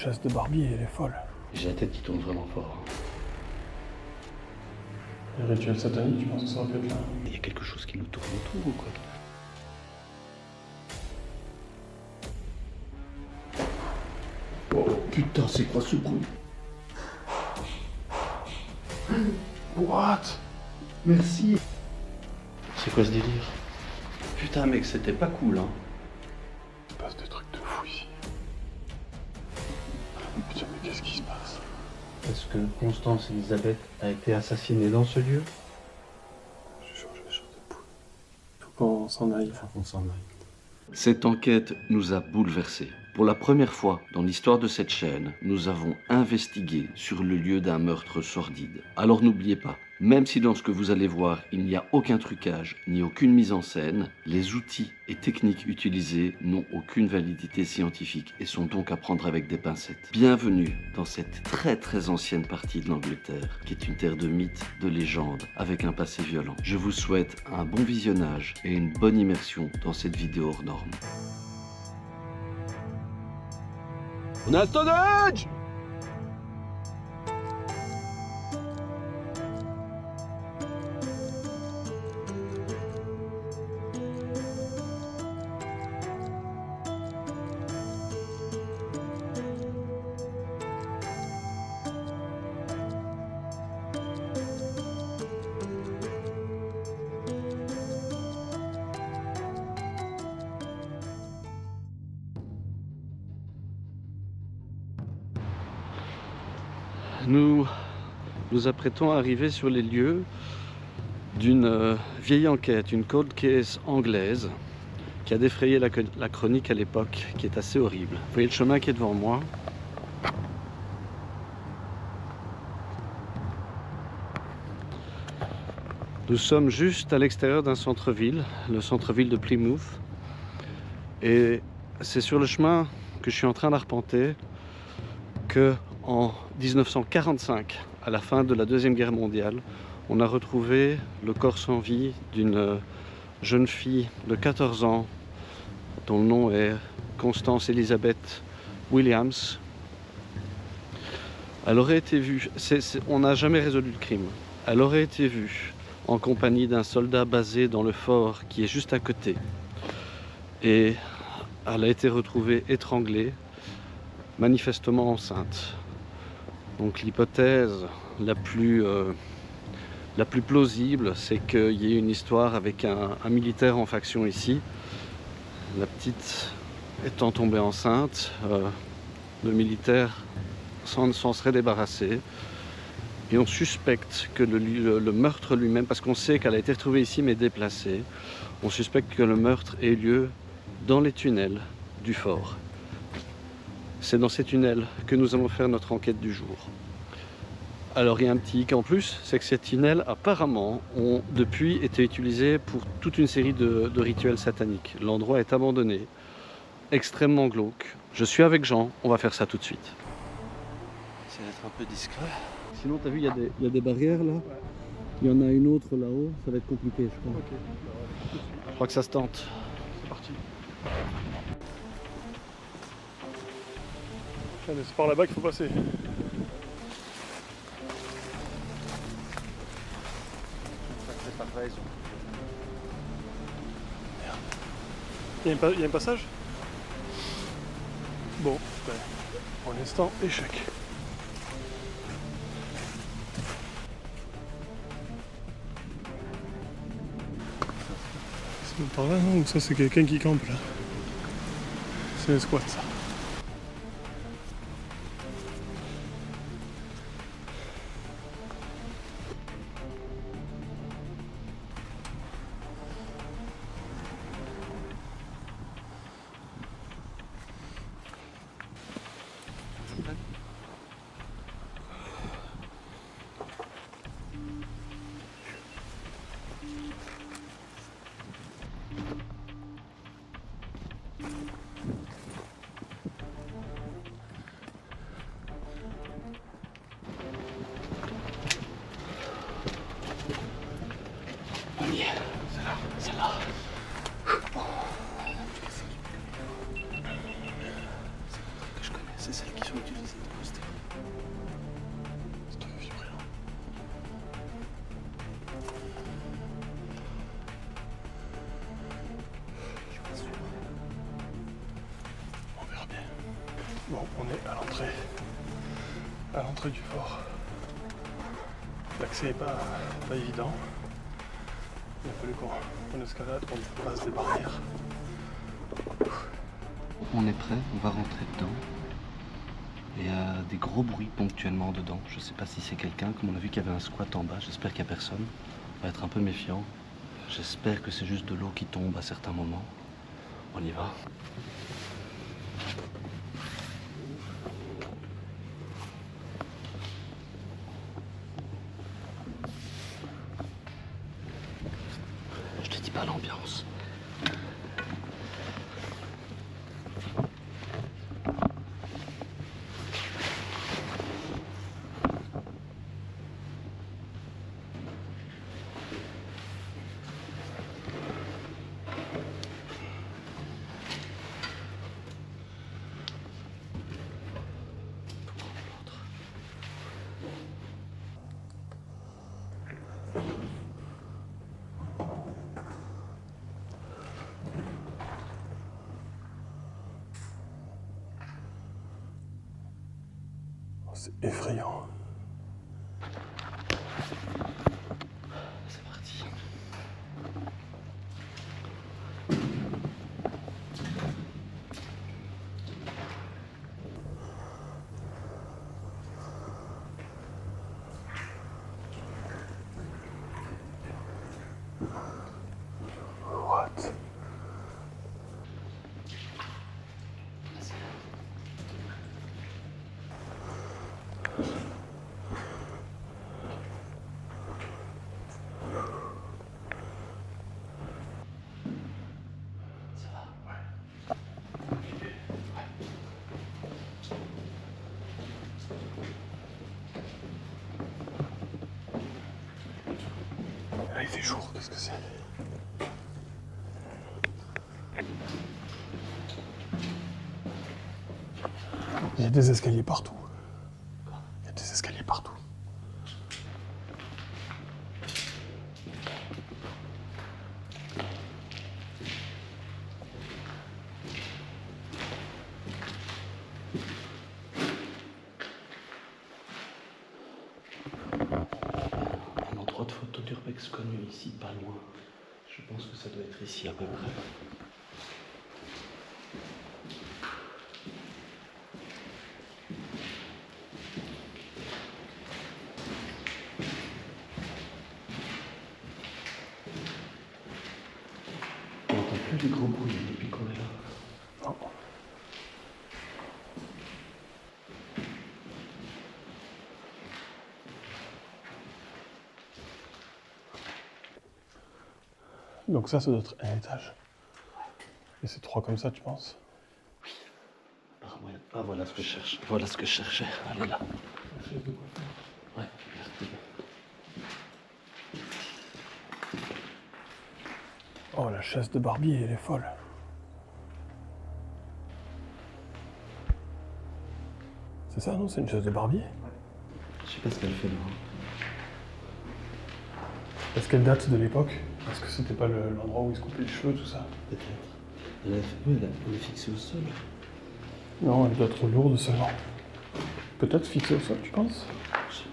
chasse de Barbie, elle est folle. J'ai la tête qui tourne vraiment fort. Les rituels sataniques, tu penses que ça aurait pu être là? Il y a quelque chose qui nous tourne autour ou quoi? Oh putain, c'est quoi ce bruit? What? Merci. C'est quoi ce délire? Putain mec, c'était pas cool hein. Il se passe des trucs de fou ici. Putain, mais qu'est-ce qui se passe? Est-ce que Constance Elisabeth a été assassinée dans ce lieu? Je change de poule. Faut qu'on s'en aille. Faut qu'on s'en aille. Cette enquête nous a bouleversés. Pour la première fois dans l'histoire de cette chaîne, nous avons investigué sur le lieu d'un meurtre sordide. Alors n'oubliez pas, même si dans ce que vous allez voir, il n'y a aucun trucage ni aucune mise en scène, les outils et techniques utilisés n'ont aucune validité scientifique et sont donc à prendre avec des pincettes. Bienvenue dans cette très ancienne partie de l'Angleterre, qui est une terre de mythes, de légendes, avec un passé violent. Je vous souhaite un bon visionnage et une bonne immersion dans cette vidéo hors norme. On est à Stonehenge! Nous nous apprêtons à arriver sur les lieux d'une vieille enquête, une cold case anglaise qui a défrayé la chronique à l'époque, qui est assez horrible. Vous voyez le chemin qui est devant moi? Nous sommes juste à l'extérieur d'un centre-ville, le centre-ville de Plymouth. Et c'est sur le chemin que je suis en train d'arpenter que en 1945, à la fin de la Deuxième Guerre mondiale, on a retrouvé le corps sans vie d'une jeune fille de 14 ans dont le nom est Constance Elizabeth Williams. Elle aurait été vue, on n'a jamais résolu le crime, elle aurait été vue en compagnie d'un soldat basé dans le fort qui est juste à côté. Et elle a été retrouvée étranglée, manifestement enceinte. Donc l'hypothèse la plus plausible, c'est qu'il y ait une histoire avec un militaire en faction ici. La petite étant tombée enceinte, le militaire s'en serait débarrassé. Et on suspecte que le meurtre lui-même, parce qu'on sait qu'elle a été retrouvée ici mais déplacée, on suspecte que le meurtre ait lieu dans les tunnels du fort. C'est dans ces tunnels que nous allons faire notre enquête du jour. Alors il y a un petit hic en plus, c'est que ces tunnels apparemment ont depuis été utilisés pour toute une série de rituels sataniques. L'endroit est abandonné, extrêmement glauque. Je suis avec Jean, on va faire ça tout de suite. Essayer d'être un peu discret. Sinon t'as vu, il y a des barrières là. Il y en a une autre là-haut, ça va être compliqué je crois. Ok. Je crois que ça se tente. C'est parti. C'est par là-bas qu'il faut passer. Il y a un passage? Bon, ben, pour l'instant, échec. C'est par là, non? Ou ça, c'est quelqu'un qui campe là? C'est un squat, ça. Bon, on est à l'entrée du fort. L'accès n'est pas évident. Il a fallu qu'on escalade, qu'on passe des barrières. On est prêt, on va rentrer dedans. Il y a des gros bruits ponctuellement dedans. Je sais pas si c'est quelqu'un. Comme on a vu qu'il y avait un squat en bas, j'espère qu'il n'y a personne. On va être un peu méfiant. J'espère que c'est juste de l'eau qui tombe à certains moments. On y va. Je te dis pas l'ambiance. C'est effrayant. C'est parti. What? Là, il fait jour, qu'est-ce que c'est? Il y a des escaliers partout. Il y a des escaliers partout. Un endroit de photo d'urbex connu ici, pas loin. Je pense que ça doit être ici à peu près. On n'entend plus les gros bruits depuis qu'on est là. Non. Donc ça doit être un étage. Et c'est 3 comme ça, tu penses? Apparemment, ah, voilà ce que je cherche. Voilà ce que je cherchais. Allez là. Ouais, merci. Oh, la chaise de Barbie, elle est folle. C'est ça, non? C'est une chaise de Barbie? Je sais pas ce qu'elle fait là. Est-ce qu'elle date de l'époque? Est-ce que c'était pas l'endroit où ils se coupaient les cheveux, tout ça? Peut-être. Elle est fixée au sol. Non, elle doit être lourde seulement. Peut-être fixée au sol, tu penses? Je sais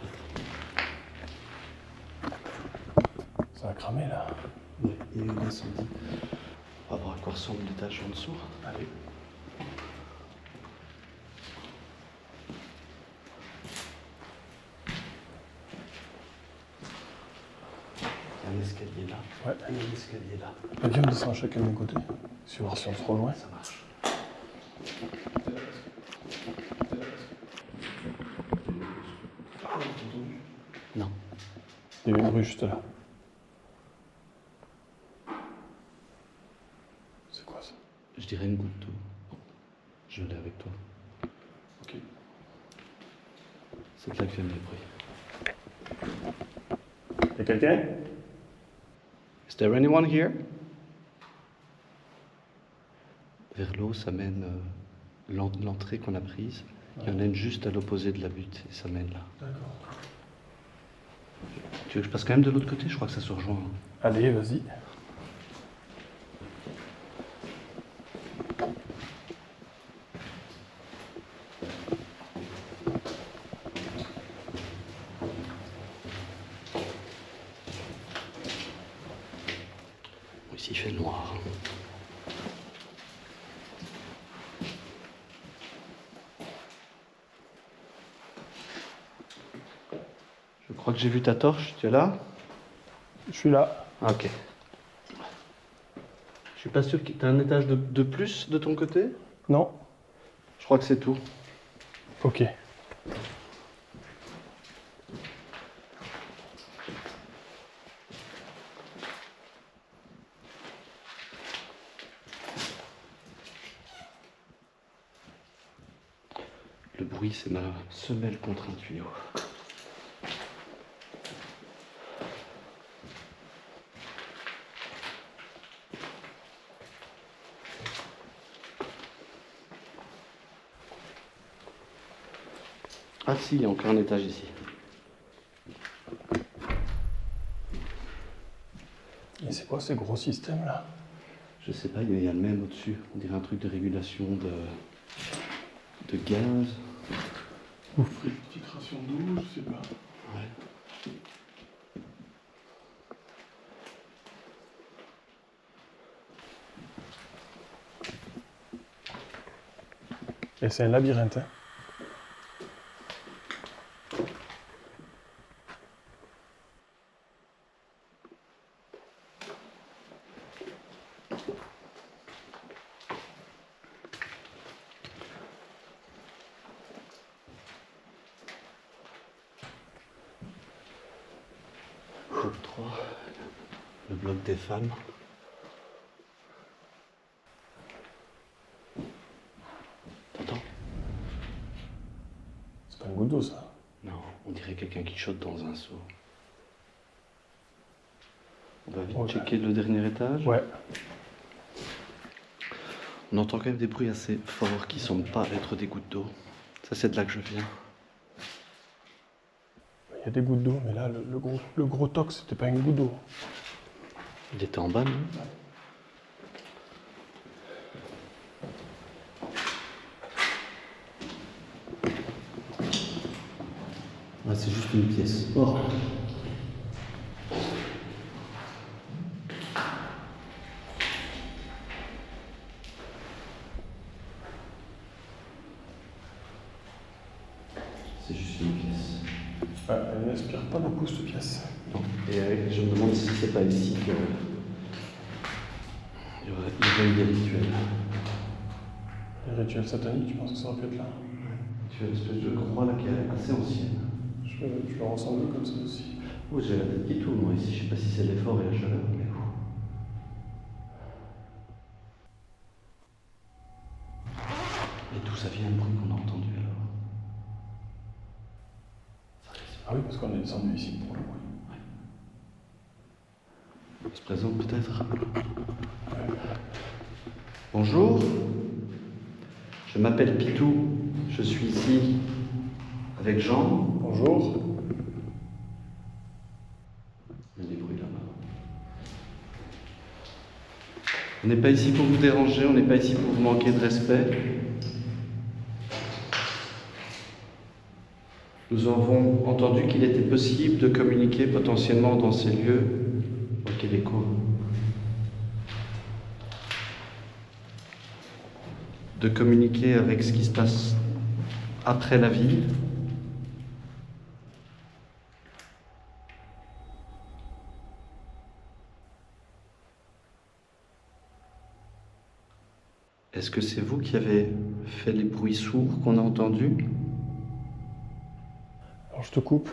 pas. Ça a cramé là. Ouais, il y a eu un incendie. On va voir à quoi ressemble l'étage en dessous. Allez. Il y a un escalier là. Ouais. Il y a un escalier là. Viens, on descend chacun de mon côté. Si on se trop loin. Ça marche. Non. Il y a eu un bruit juste là. C'est quoi ça? Je dirais une goutte d'eau. Je l'ai avec toi. Ok. C'est là que viennent les bruits. Y'a quelqu'un? Is there anyone here? Vers l'eau, ça mène l'entrée qu'on a prise. Il y en a une juste à l'opposé de la butte et ça mène là. D'accord. Tu veux que je passe quand même de l'autre côté? Je crois que ça se rejoint. Allez, vas-y. Ici, il fait noir. Je crois que j'ai vu ta torche, tu es là? Je suis là. Ah, ok. Je suis pas sûr que tu as un étage de plus de ton côté? Non. Je crois que c'est tout. Ok. Le bruit, c'est ma semelle contre un tuyau. Ah si, il y a encore un étage ici. Et c'est quoi ces gros systèmes là? Je sais pas, il y a le même au-dessus. On dirait un truc de régulation de gaz. Ou filtration d'eau, je sais pas. Ouais. Et c'est un labyrinthe, hein. Groupe 3, le bloc des femmes. T'entends? C'est pas une goutte d'eau ça. Non, on dirait quelqu'un qui chote dans un seau. On va vite Ouais. checker le dernier étage. Ouais. On entend quand même des bruits assez forts qui semblent pas être des gouttes d'eau. Ça, c'est de là que je viens. Il y a des gouttes d'eau, mais là, le gros toc, c'était pas une goutte d'eau. Il était en bas, non? Ah, c'est juste une pièce. Oh. C'est juste une pièce. Ouais, elle n'inspire pas beaucoup cette pièce. Non. Et je me demande si c'est pas ici que il y aurait eu des rituels. Les rituels sataniques, tu penses que ça aurait pu être là? Tu as une espèce de croix là qui est assez ancienne. Je le ressens mieux comme ça aussi. Oh, j'ai la tête qui tourne, moi, ici. Je sais pas si c'est l'effort et la chaleur, mais bon. Et d'où ça vient le bruit qu'on a entendu alors? Ça risque. Ah oui, parce qu'on est descendu ici pour le bruit. On se présente peut-être. Bonjour. Je m'appelle Pitou. Je suis ici avec Jean. Bonjour. Il y a des bruits là-bas. On n'est pas ici pour vous déranger, on n'est pas ici pour vous manquer de respect. Nous avons entendu qu'il était possible de communiquer potentiellement dans ces lieux au Québécois. De communiquer avec ce qui se passe après la vie. Est-ce que c'est vous qui avez fait les bruits sourds qu'on a entendus? Alors je te coupe.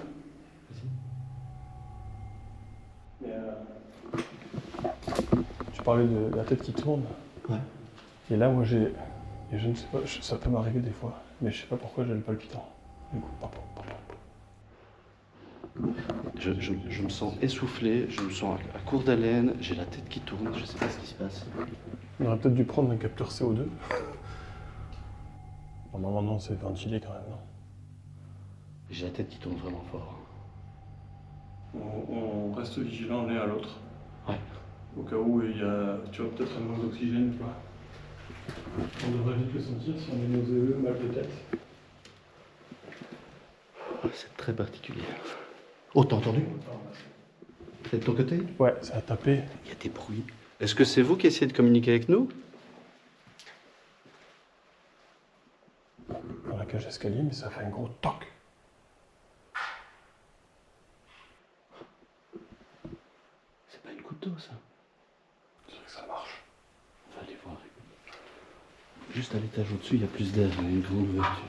Mais tu parlais de la tête qui tourne. Ouais. Et là, moi j'ai. Et je ne sais pas, ça peut m'arriver des fois, mais je sais pas pourquoi j'ai le palpitant. Du coup, Je me sens essoufflé, je me sens à court d'haleine, j'ai la tête qui tourne, je sais pas ce qui se passe. On aurait peut-être dû prendre un capteur CO2. Normalement, non, c'est ventilé quand même, non? J'ai la tête qui tourne vraiment fort. On reste vigilant l'un à l'autre. Ouais. Au cas où il y a, tu vois, peut-être un manque d'oxygène ou pas. On devrait vite le sentir si on est nauséeux, mal de tête. C'est très particulier. Oh, t'as entendu? C'est de ton côté? Ouais, ça a tapé. Il y a des bruits Est-ce que c'est vous qui essayez de communiquer avec nous? Dans la cage d'escalier, mais ça fait un gros toc. C'est pas une goutte d'eau, ça. Je dirais que ça marche. On va aller voir. Juste à l'étage au-dessus, il y a plus d'air, il y a une grande ouverture.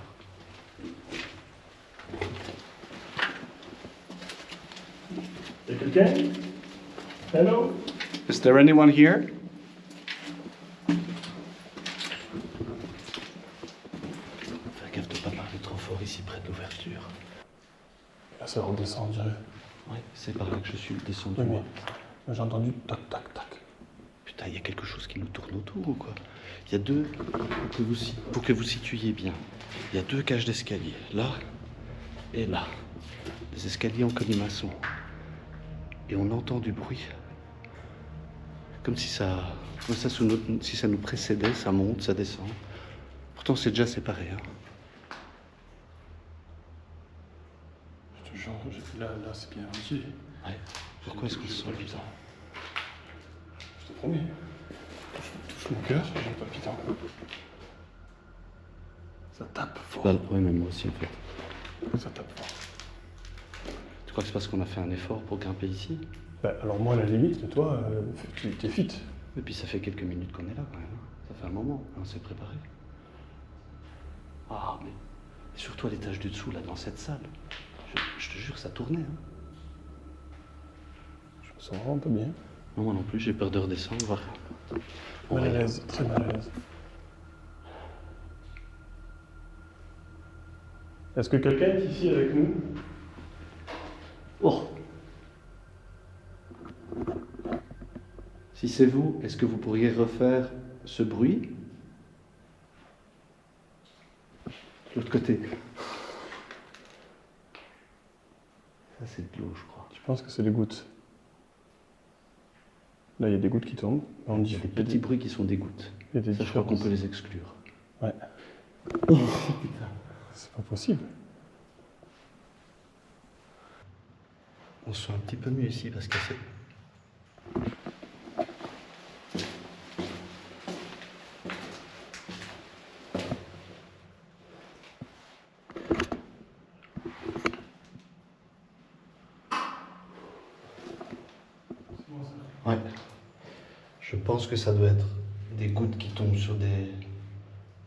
Y'a quelqu'un? Hello? Is there anyone here? Fais gaffe de pas parler trop fort ici près de l'ouverture. Là, ça redescend, on dirait. Ouais, c'est par là que je suis descendu. Oui, moi. mais j'ai entendu tac, tac, tac. Putain, il y a quelque chose qui nous tourne autour ou quoi? Il y a deux, pour que vous situiez bien, il y a deux cages d'escalier, là et là. Des escaliers en colimaçon. Et on entend du bruit. Comme si ça nous précédait, ça monte, ça descend. Pourtant, c'est déjà séparé. Hein. Je te jure, là, c'est bien entier. Ouais. Pourquoi est-ce qu'on se sent bizarre? Je te promets. Touche mon cœur, j'ai le palpitant. Ça tape fort. Bah, ouais, mais moi aussi, en fait. Ça tape fort. Tu crois que c'est parce qu'on a fait un effort pour grimper ici? Bah, alors moi, à la limite, mais toi, t'es fit. Et puis ça fait quelques minutes qu'on est là, quand même. Hein. Ça fait un moment, on s'est préparé. Ah, mais surtout à l'étage du dessous, là, dans cette salle. Je te jure, ça tournait. Hein. Je me sens vraiment pas bien. Non, moi non plus, j'ai peur de redescendre, voir. Mal à l'aise, très mal à l'aise. Est-ce que quelqu'un est ici avec nous? Oh! Si c'est vous, est-ce que vous pourriez refaire ce bruit? De l'autre côté. Ça, c'est de l'eau, je crois. Je pense que c'est des gouttes. Là, il y a des gouttes qui tombent. On Il y a des petits bruits qui sont des gouttes. Il y a des Ça, je crois qu'on différences. peut les exclure. Ouais. C'est pas possible. On se sent un petit peu mieux ici parce que c'est... Ouais. Je pense que ça doit être des gouttes qui tombent sur des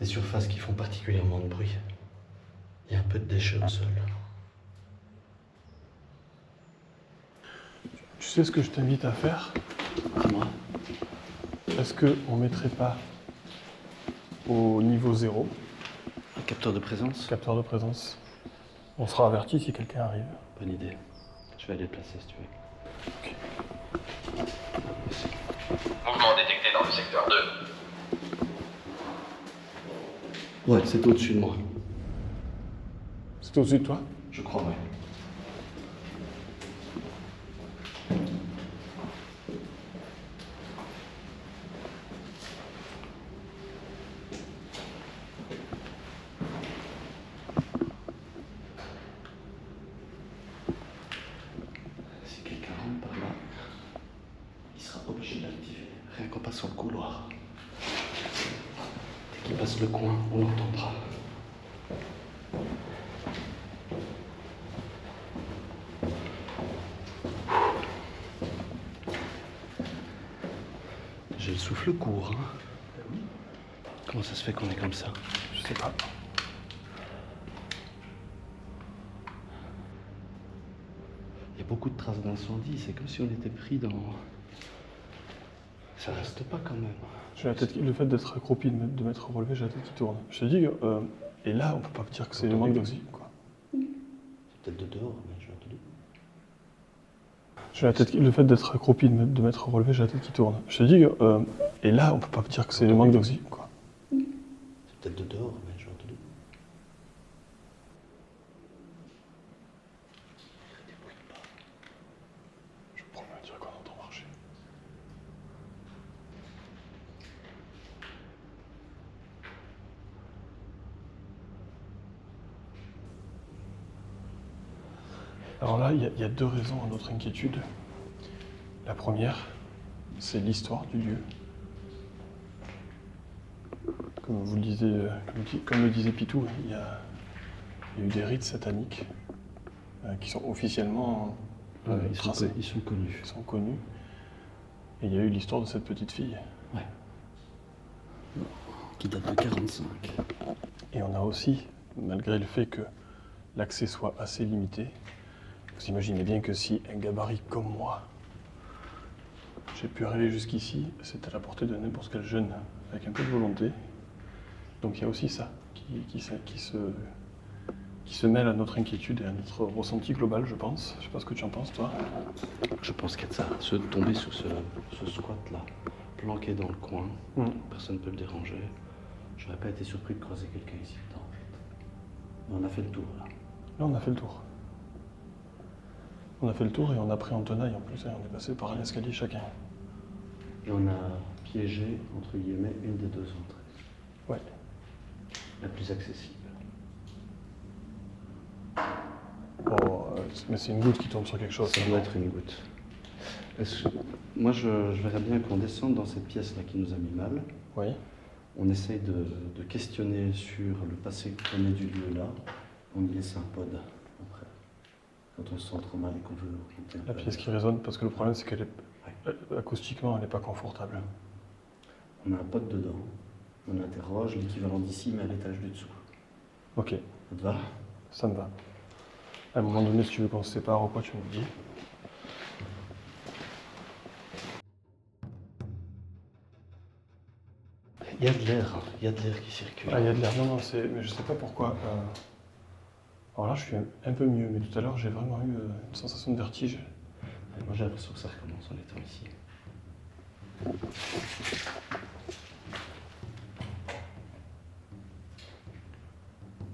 surfaces qui font particulièrement de bruit. Il y a un peu de déchets au sol. Tu sais ce que je t'invite à faire? Dis-moi. Est-ce qu'on mettrait pas au niveau 0, Un capteur de présence? capteur de présence? On sera averti si quelqu'un arrive. Bonne idée. Je vais aller le placer si tu veux. Mouvement détecté dans le secteur 2. Ouais, c'est au-dessus de moi. C'est au-dessus de toi? Je crois, ouais. Si quelqu'un rentre par là, il sera obligé de l'activer, rien qu'en passant le couloir. Dès qu'il passe le coin, on l'entendra. J'ai le souffle court, hein. Comment ça se fait qu'on est comme ça? Je sais pas. Il y a beaucoup de traces d'incendie, c'est comme si on était pris dans... Ça reste pas quand même. J'ai la tête le fait d'être accroupi, de m'être relevé, j'ai la tête qui tourne. Je te dis, et là, on peut pas dire que c'est le manque d'oxygène, quoi. C'est peut-être de dehors, mais j'ai entendu. J'ai la tête, le fait d'être accroupi, de m'être relevé, j'ai la tête qui tourne. Je te dis, et là, on peut pas dire que c'est le manque d'oxygène, quoi. C'est peut-être de dehors, mais j'ai entendu. Je promets à dire qu'on entend marcher. Alors là, il y a deux raisons à notre inquiétude. La première, c'est l'histoire du lieu. Comme vous le disiez, comme le disait Pitou, il y a eu des rites sataniques qui sont officiellement tracés, ils sont connus. qui sont connus. Et il y a eu l'histoire de cette petite fille. Ouais. Qui date de 45. Et on a aussi, malgré le fait que l'accès soit assez limité, vous imaginez bien que si un gabarit comme moi, j'ai pu arriver jusqu'ici, c'est à la portée de n'importe quel jeune avec un peu de volonté. Donc il y a aussi ça qui se mêle à notre inquiétude et à notre ressenti global, je pense. Je sais pas ce que tu en penses, toi. Je pense qu'il y a de ça. Tomber sous ce squat-là, planqué dans le coin, personne ne peut le déranger. Je n'aurais pas été surpris de croiser quelqu'un ici dedans, en fait. Mais on a fait le tour, là. Là, on a fait le tour. On a fait le tour et on a pris en tenaille en plus. On est passé par un escalier chacun. Et on a piégé, entre guillemets, une des deux entrées. Ouais. La plus accessible. Bon, mais c'est une goutte qui tombe sur quelque chose. Ça doit être une goutte. Moi, je verrais bien qu'on descende dans cette pièce-là qui nous a mis mal. Oui. On essaye de questionner sur le passé qu'on connaît du lieu là. On y laisse un pod après. Quand on se sent trop mal et qu'on veut monter un La peu. pièce qui résonne, parce que le problème c'est qu'elle est acoustiquement, elle n'est pas confortable. On a un pod dedans. On interroge l'équivalent d'ici, mais à l'étage du dessous. Ok, Ça te va? ça me va. À un moment donné, si tu veux qu'on se sépare ou quoi, tu me le dis. Il y a de l'air qui circule. Ah, il y a de l'air. Non, mais je sais pas pourquoi. Alors là, je suis un peu mieux, mais tout à l'heure, j'ai vraiment eu une sensation de vertige. Moi, j'ai l'impression que ça recommence en étant ici.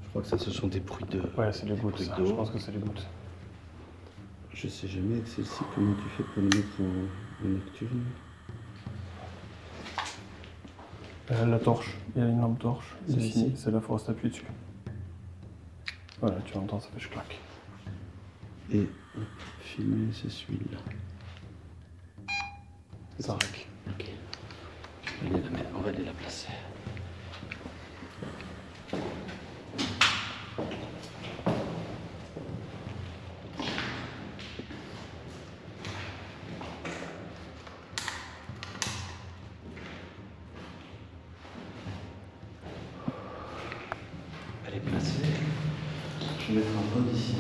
Je crois que ça, ce sont des bruits de... Ouais, c'est les gouttes, bruits ça. d'eau. Je pense que c'est les gouttes. Je sais jamais avec celle-ci comment tu fais pour le mettre en nocturne. La torche, il y a une lampe torche. Celle-ci. Ici, celle-là, il faudra se appuyer dessus. Voilà, tu entends, ça fait je claque. Et hop, filmer, c'est celui-là. Ça raque. Ok. On va aller la placer. Elle est placée. Je vais mettre un pod ici.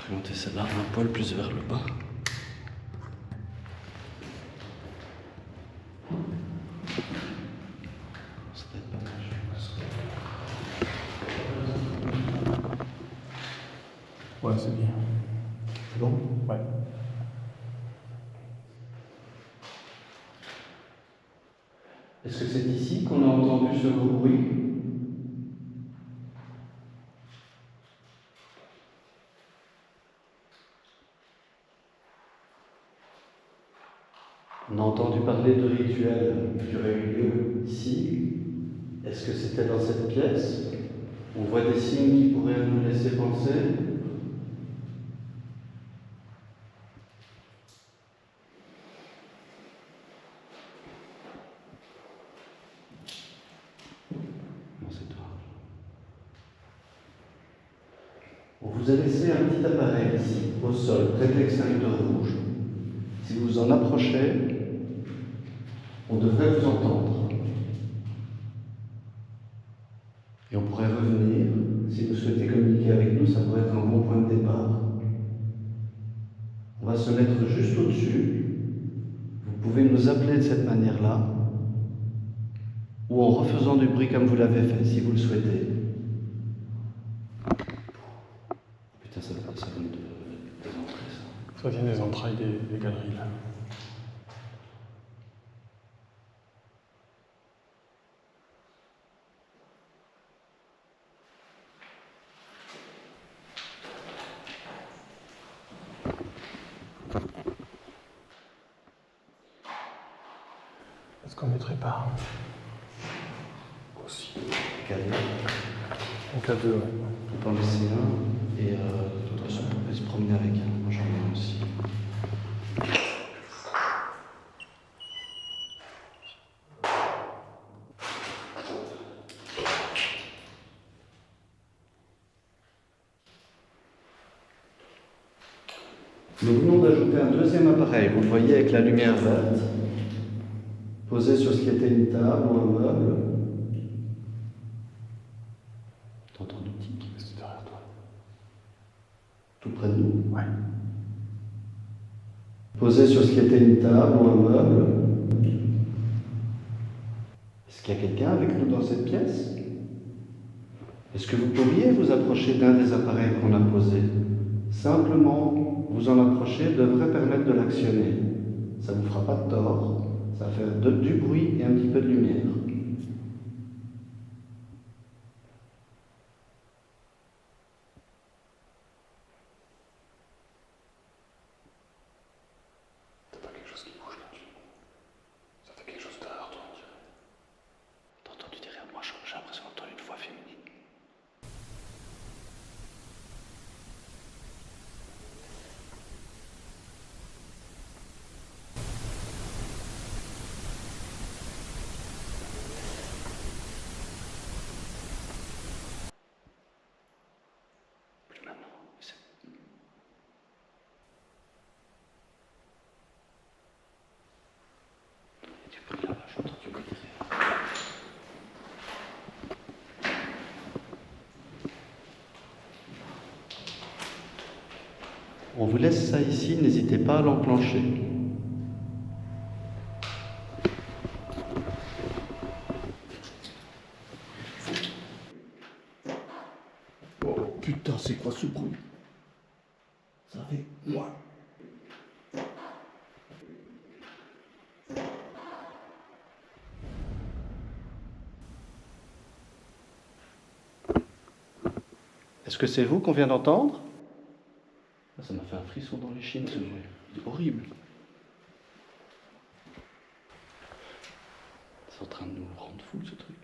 Orienter celle-là un poil plus vers le bas. Ça doit être pas mal, je pense. Ouais, c'est bien. C'est bon? Ouais. Est-ce que c'est ici qu'on a entendu ce bruit? On a entendu parler de rituels qui auraient eu lieu ici. Est-ce que c'était dans cette pièce? On voit des signes qui pourraient nous laisser penser. Non, c'est toi. On vous a laissé un petit appareil ici, au sol, près de l'extincteur rouge. Si vous vous en approchez, on devrait vous entendre. Et on pourrait revenir. Si vous souhaitez communiquer avec nous, ça pourrait être un bon point de départ. On va se mettre juste au-dessus. Vous pouvez nous appeler de cette manière-là, ou en refaisant du bruit comme vous l'avez fait, si vous le souhaitez. Putain, ça vient des entrées, ça. Ça vient des entrailles des galeries, là. connaîtrais pas. Aussi. Regardez, Un cas de. Ouais. on peut en laisser un et d'autres façon, on peut se promener avec un. Moi j'en ai un aussi. Nous venons d'ajouter un deuxième appareil, vous le voyez avec la lumière verte, posé sur ce qui était une table ou un meuble. T'entends nous tic? C'est derrière toi. Tout près de nous. Ouais. Posé sur ce qui était une table ou un meuble. Est-ce qu'il y a quelqu'un avec nous dans cette pièce? Est-ce que vous pourriez vous approcher d'un des appareils qu'on a posés? Simplement, vous en approcher devrait permettre de l'actionner. Ça ne vous fera pas de tort, ça va faire du bruit et un petit peu de lumière. T'as pas quelque chose qui bouge là-dessus? Ça fait quelque chose derrière toi, on dirait. T'as entendu derrière moi, j'ai l'impression d'entendre une voix féminine. Plus maintenant, c'est... Il y a du bruit là-bas, j'entends du bruit derrière. On vous laisse ça ici, n'hésitez pas à l'enclencher. Oh putain, c'est quoi ce bruit? Ça fait moi. Est-ce que c'est vous qu'on vient d'entendre? Ça m'a fait un frisson dans les chines, ce bruit. C'est horrible. C'est en train de nous rendre fous, ce truc.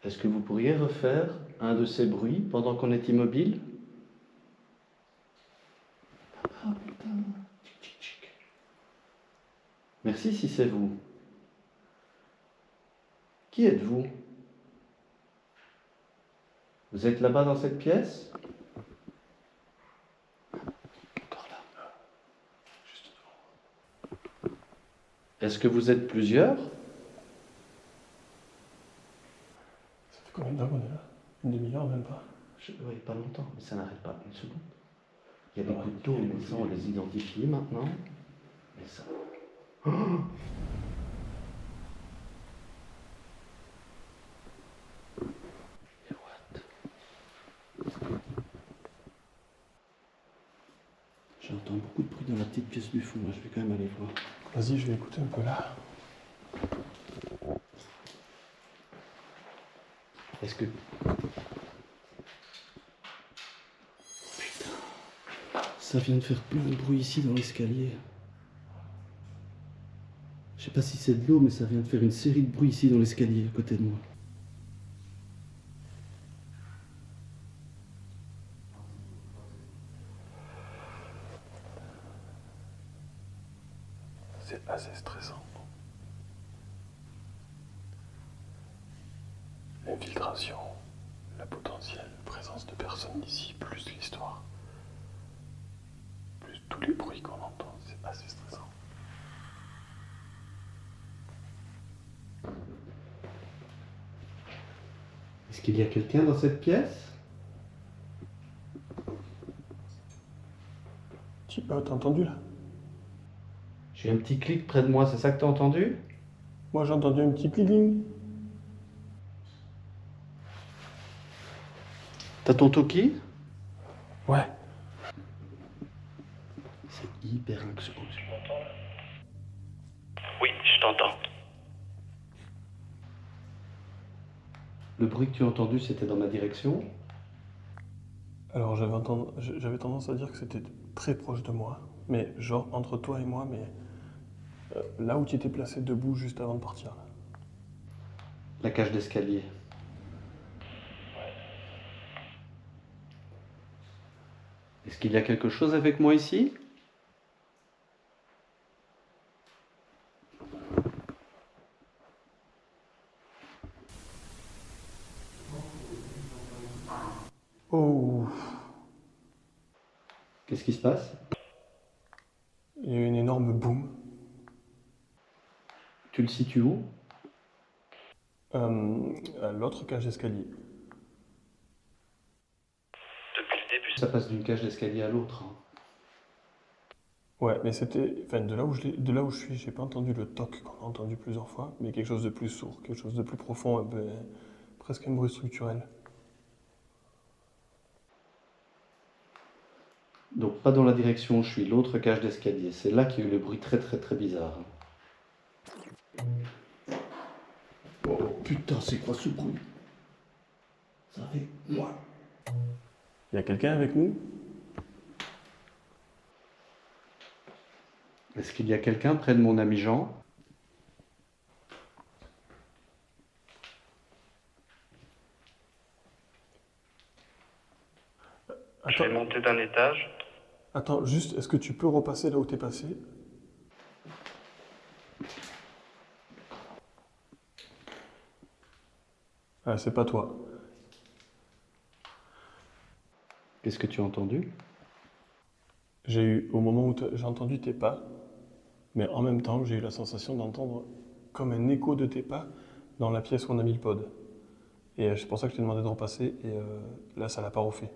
Est-ce que vous pourriez refaire un de ces bruits pendant qu'on est immobile? Ah putain. Tchic, tchic, tchic. Merci si c'est vous. Qui êtes-vous? Vous êtes là-bas dans cette pièce? Encore là. Juste devant. Est-ce que vous êtes plusieurs? Ça fait combien de temps qu'on est là? Une demi-heure, même pas? Oui, pas longtemps, mais ça n'arrête pas une seconde. Il y a des Ouais, couteaux, mais ça on les identifie maintenant. Mais ça... Et what? J'entends beaucoup de bruit dans la petite pièce du fond, là. Je vais quand même aller voir. Vas-y, je vais écouter un peu là. Est-ce que... Ça vient de faire plein de bruit ici dans l'escalier. Je sais pas si c'est de l'eau, mais ça vient de faire une série de bruits ici dans l'escalier à côté de moi. C'est assez stressant. L'infiltration, la potentielle présence de personnes ici, plus l'histoire, plus tous les bruits qu'on entend, c'est assez stressant. Est-ce qu'il y a quelqu'un dans cette pièce? T'as entendu là? J'ai un petit clic près de moi, c'est ça que t'as entendu? Moi j'ai entendu un petit cling. T'as ton Toki? Ouais. C'est hyper anxieux. Oui, je t'entends. Le bruit que tu as entendu, c'était dans ma direction? Alors j'avais tendance à dire que c'était très proche de moi, mais genre entre toi et moi, mais là où tu étais placé debout juste avant de partir. Là. La cage d'escalier. Est-ce qu'il y a quelque chose avec moi ici? Oh, Qu'est-ce qui se passe? il y a eu une énorme boum. Tu le situes où? À l'autre cage d'escalier. Ça passe d'une cage d'escalier à l'autre, hein. Ouais, mais c'était. Enfin, de là où je suis, j'ai pas entendu le toc qu'on a entendu plusieurs fois, mais quelque chose de plus sourd, quelque chose de plus profond, presque un bruit structurel. Donc pas dans la direction où je suis, l'autre cage d'escalier. C'est là qu'il y a eu le bruit très très très bizarre. Oh putain, c'est quoi ce bruit? Ça fait moi. Il y a quelqu'un avec nous? Est-ce qu'il y a quelqu'un près de mon ami Jean? Je vais monter d'un étage. Attends, juste, est-ce que tu peux repasser là où t'es passé? Ah, c'est pas toi. Qu'est-ce que tu as entendu? J'ai eu, au moment où j'ai entendu tes pas, mais en même temps, j'ai eu la sensation d'entendre comme un écho de tes pas dans la pièce où on a mis le pod. Et c'est pour ça que je t'ai demandé de repasser, et là, ça l'a pas refait.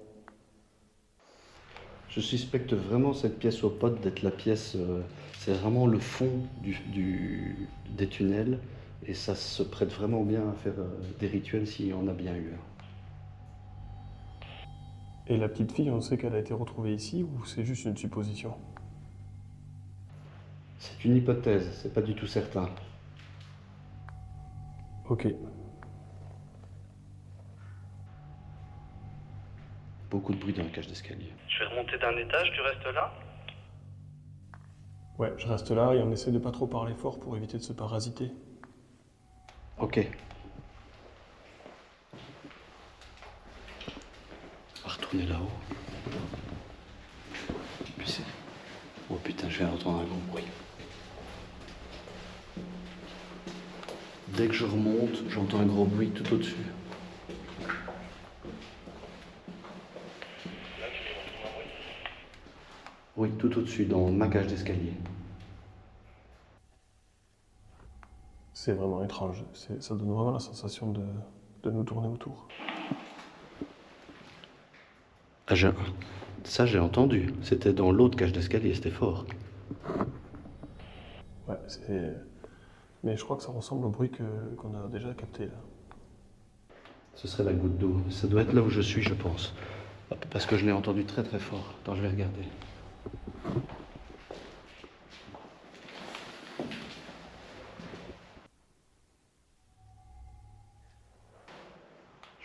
Je suspecte vraiment cette pièce au pod d'être la pièce, c'est vraiment le fond des tunnels, et ça se prête vraiment bien à faire des rituels s'il y en a bien eu. Et la petite fille, on sait qu'elle a été retrouvée ici, ou c'est juste une supposition? C'est une hypothèse, c'est pas du tout certain. Ok. Beaucoup de bruit dans la cage d'escalier. Je vais remonter d'un étage, tu restes là? Ouais, je reste là et on essaie de pas trop parler fort pour éviter de se parasiter. Ok. On va retourner là-haut. Puis c'est... Oh putain, je viens d'entendre un gros bruit. Dès que je remonte, j'entends un gros bruit tout au-dessus. Oui, tout au-dessus, dans ma cage d'escalier. C'est vraiment étrange. Ça donne vraiment la sensation de nous tourner autour. Ah, ça, j'ai entendu. C'était dans l'autre cage d'escalier, c'était fort. Ouais, mais je crois que ça ressemble au bruit qu'on a déjà capté là. Ce serait la goutte d'eau. Ça doit être là où je suis, je pense. Parce que je l'ai entendu très très fort. Attends, je vais regarder.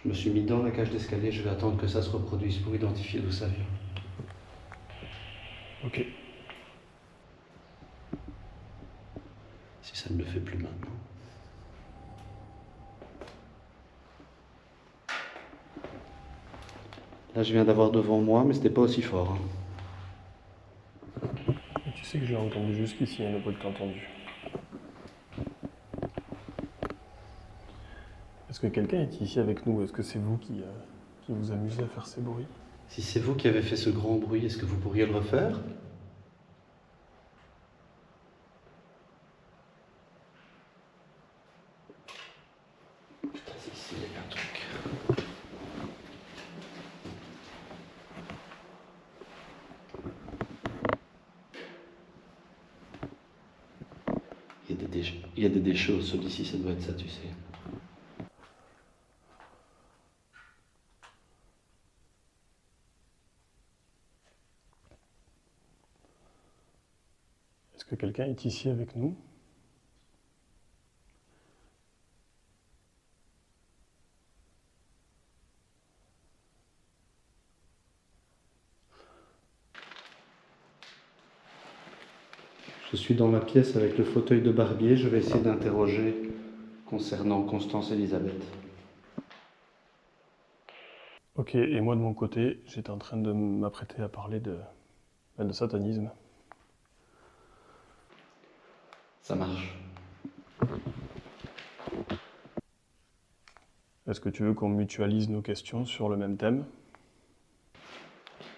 Je me suis mis dans la cage d'escalier, je vais attendre que ça se reproduise pour identifier d'où ça vient. Ok. Si ça ne le fait plus maintenant. Là, je viens d'avoir devant moi, mais c'était pas aussi fort, hein. Et tu sais que je l'ai entendu jusqu'ici, le bruit que t'as entendu. Est-ce que quelqu'un est ici avec nous? Est-ce que c'est vous qui vous amusez à faire ces bruits? Si c'est vous qui avez fait ce grand bruit, est-ce que vous pourriez le refaire? Putain, c'est ici, il y a un truc. Il y a des déchets au sol ici, ça doit être ça, tu sais. Est-ce que quelqu'un est ici avec nous? Je suis dans la pièce avec le fauteuil de barbier. Je vais essayer d'interroger concernant Constance Elisabeth. Ok, et moi de mon côté, j'étais en train de m'apprêter à parler de satanisme. Ça marche. Est-ce que tu veux qu'on mutualise nos questions sur le même thème?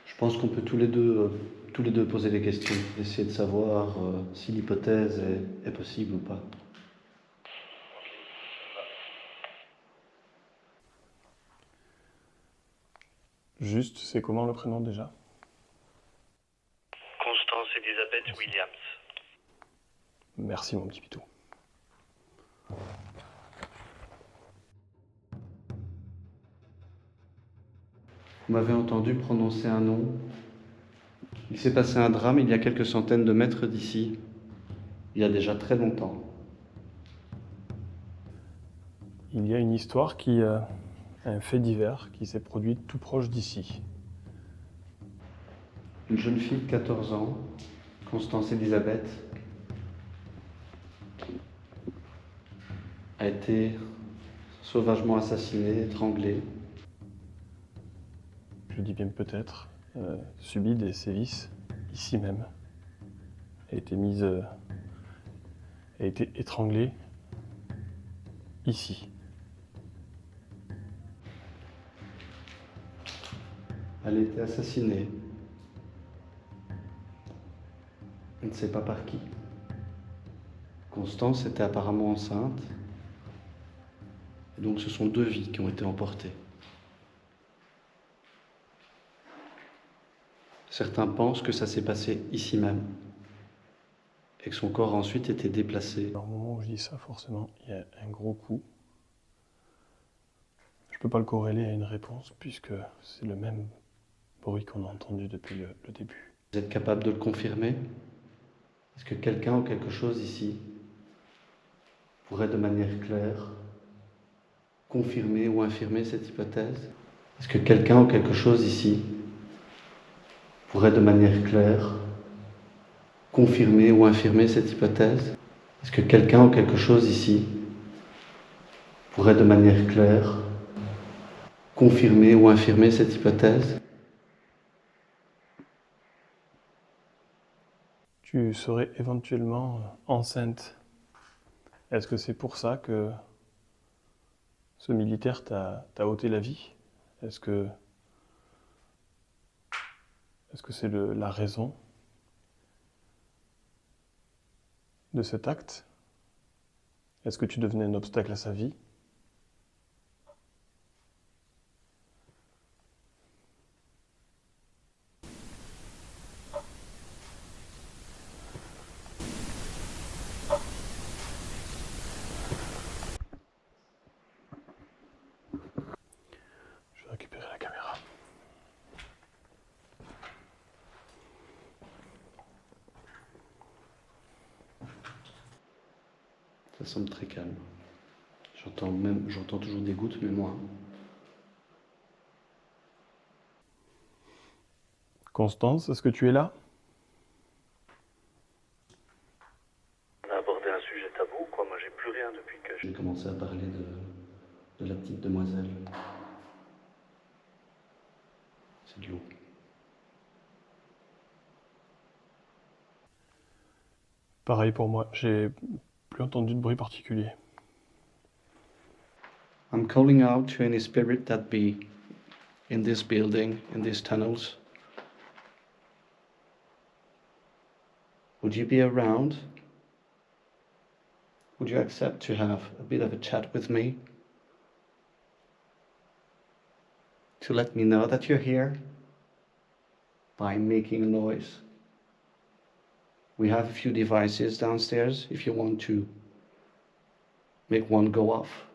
Je pense qu'on peut tous les deux poser des questions, essayer de savoir si l'hypothèse est possible ou pas. Juste, c'est comment le prénom déjà? Constance Elisabeth Williams. Merci mon petit pitou. Vous m'avez entendu prononcer un nom. Il s'est passé un drame il y a quelques centaines de mètres d'ici, il y a déjà très longtemps. Il y a une histoire un fait divers qui s'est produit tout proche d'ici. Une jeune fille de 14 ans, Constance Elisabeth, a été sauvagement assassinée, étranglée. Je dis bien peut-être, subit des sévices ici même. A été étranglée ici. Elle a été assassinée. On ne sait pas par qui. Constance était apparemment enceinte. Et donc ce sont 2 vies qui ont été emportées. Certains pensent que ça s'est passé ici même. Et que son corps a ensuite été déplacé. Au moment où je dis ça, forcément, il y a un gros coup. Je peux pas le corréler à une réponse puisque c'est le même bruit qu'on a entendu depuis le début. Vous êtes capable de le confirmer? Est-ce que quelqu'un ou quelque chose ici pourrait de manière claire confirmer ou infirmer cette hypothèse? Est-ce que quelqu'un ou quelque chose ici pourrait de manière claire confirmer ou infirmer cette hypothèse? Est-ce que quelqu'un ou quelque chose ici pourrait de manière claire confirmer ou infirmer cette hypothèse? Tu serais éventuellement enceinte. Est-ce que c'est pour ça que ce militaire t'a ôté la vie? Est-ce que c'est la raison de cet acte? Est-ce que tu devenais un obstacle à sa vie? Je vais récupérer la caméra. Ça semble très calme. J'entends toujours des gouttes, mais moins. Constance, est-ce que tu es là? On a abordé un sujet tabou, quoi. Moi, j'ai plus rien depuis que J'ai commencé à parler de la petite demoiselle. C'est de l'eau. Pareil pour moi, j'ai plus entendu de bruit particulier. I'm calling out to any spirit that be in this building, in these tunnels. Would you be around? Would you accept to have a bit of a chat with me? To let me know that you're here by making a noise. We have a few devices downstairs if you want to make one go off.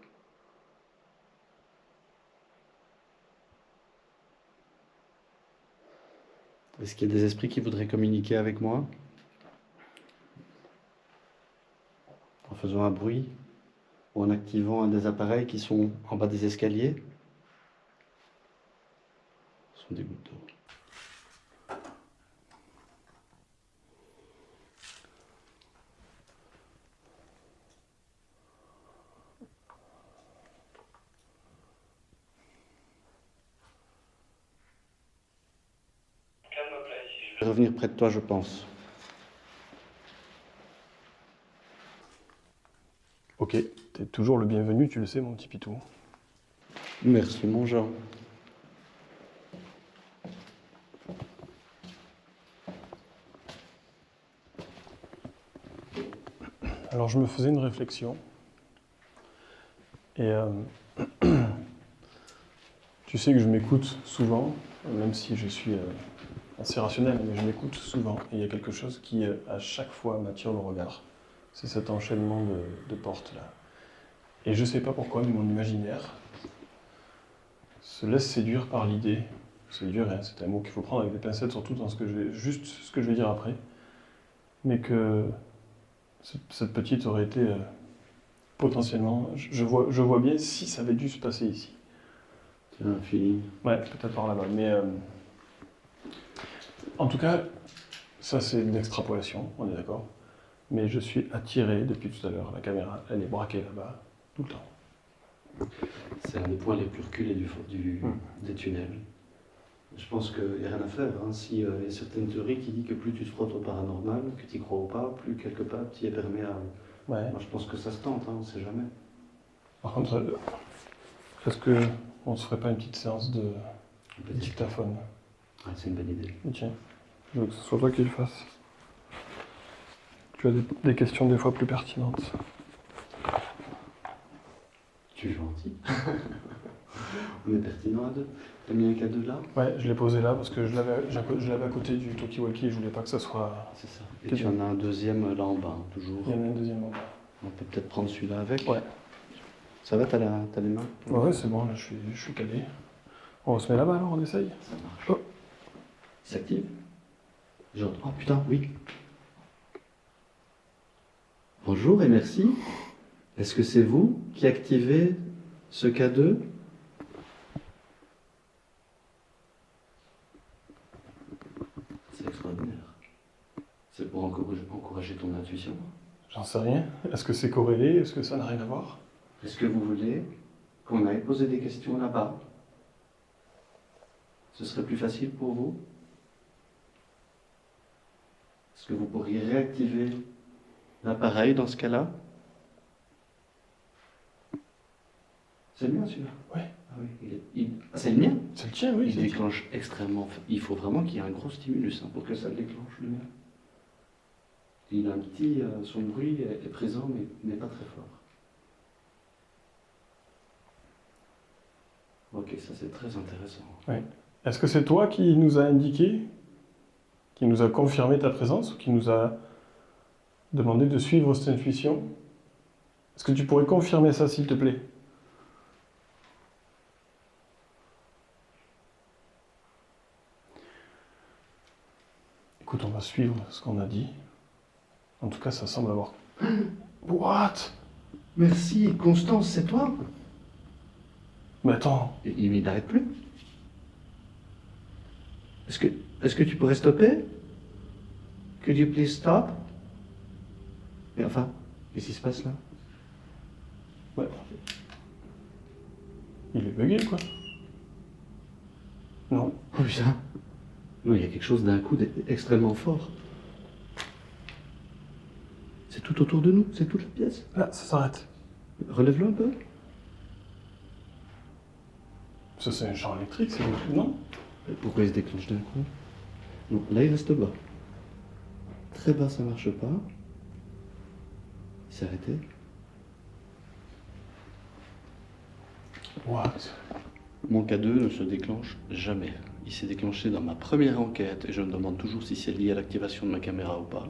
Est-ce qu'il y a des esprits qui voudraient communiquer avec moi? En faisant un bruit ou en activant un des appareils qui sont en bas des escaliers? Ce sont des gouttes d'eau. vais revenir près de toi, je pense. Ok, t'es toujours le bienvenu, tu le sais, mon petit pitou. Merci, mon Jean. Alors, je me faisais une réflexion. Et tu sais que je m'écoute souvent, même si je suis assez rationnel, mais je m'écoute souvent. Et il y a quelque chose qui, à chaque fois, m'attire le regard. C'est cet enchaînement de portes, là. Et je sais pas pourquoi, mais mon imaginaire se laisse séduire par l'idée. Séduire, hein, c'est un mot qu'il faut prendre avec des pincettes, surtout dans ce que juste ce que je vais dire après. Mais que cette petite aurait été potentiellement... je vois bien si ça avait dû se passer ici. Tu as un feeling. Ouais, peut-être par là-bas. Mais en tout cas, ça c'est une extrapolation, on est d'accord. Mais je suis attiré depuis tout à l'heure. La caméra, elle est braquée là-bas, tout le temps. C'est un des points les plus reculés des tunnels. Je pense qu'il n'y a rien à faire. Hein. Si, y a certaines théories qui disent que plus tu te frottes au paranormal, que tu y crois ou pas, plus quelque part tu y es perméable. Ouais. Moi je pense que ça se tente, hein, on ne sait jamais. Par contre, est-ce qu'on ne se ferait pas une petite séance de Peut-être. dictaphone? Ouais, c'est une bonne idée. Et tiens, je veux que ce soit toi qui le fasses. Tu as des questions des fois plus pertinentes. Tu es gentil. On est pertinent à deux. T'as mis un cadeau là? Ouais, je l'ai posé là parce que je l'avais à côté du talkie-walkie et je voulais pas que ça soit... C'est ça. Et tu en as un deuxième là en bas, hein, toujours. Il y en a un deuxième en bas. On peut peut-être prendre celui-là avec. Ouais. Ça va, t'as les mains? Ouais, c'est bon, là je suis calé. On se met là-bas alors, on essaye? Ça marche. Oh. Il s'active? Genre, oh putain, oui. Bonjour et merci. Est-ce que c'est vous qui activez ce K2? C'est extraordinaire. C'est pour encourager ton intuition. J'en sais rien. Est-ce que c'est corrélé? Est-ce que ça n'a rien à voir? Est-ce que vous voulez qu'on aille poser des questions là-bas? Ce serait plus facile pour vous? Est-ce que vous pourriez réactiver l'appareil dans ce cas-là? C'est le mien celui-là? Ouais. Ah oui, ah, c'est le mien? C'est le tien, oui. Il c'est le tien. déclenche extrêmement... Il faut vraiment qu'il y ait un gros stimulus hein, pour que ça le déclenche, le mien. Il a un petit... son bruit est présent, mais pas très fort. Ok, ça c'est très intéressant. Est-ce que c'est toi qui nous a indiqué, qui nous a confirmé ta présence, ou qui nous a demandé de suivre cette intuition? Est-ce que tu pourrais confirmer ça, s'il te plaît? Écoute, on va suivre ce qu'on a dit. En tout cas, ça semble avoir... What? Merci, Constance, c'est toi? Mais attends, Il n'arrête plus. Est-ce que tu pourrais stopper? Could you please stop? Mais enfin, qu'est-ce qui se passe là? ouais. Il est bugué, quoi. Non. Oh putain. Non, il y a quelque chose d'un coup extrêmement fort. C'est tout autour de nous, c'est toute la pièce. Là, ça s'arrête. Relève-le un peu. Ça, c'est un champ électrique, c'est non? Pourquoi il se déclenche d'un coup? Non, là il reste bas. Très bas, ça marche pas. Il s'est arrêté. What? Mon K2 ne se déclenche jamais. Il s'est déclenché dans ma première enquête et je me demande toujours si c'est lié à l'activation de ma caméra ou pas.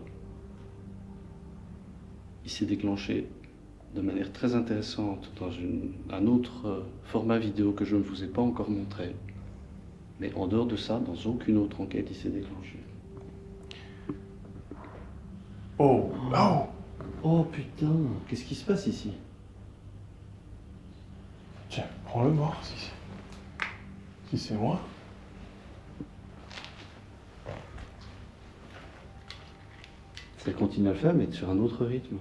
Il s'est déclenché de manière très intéressante dans un autre format vidéo que je ne vous ai pas encore montré. Mais en dehors de ça, dans aucune autre enquête, il s'est déclenché. Oh! Oh! Oh putain, qu'est-ce qui se passe ici? Tiens, prends-le voir si c'est moi. Ça continue à le faire, mais sur un autre rythme.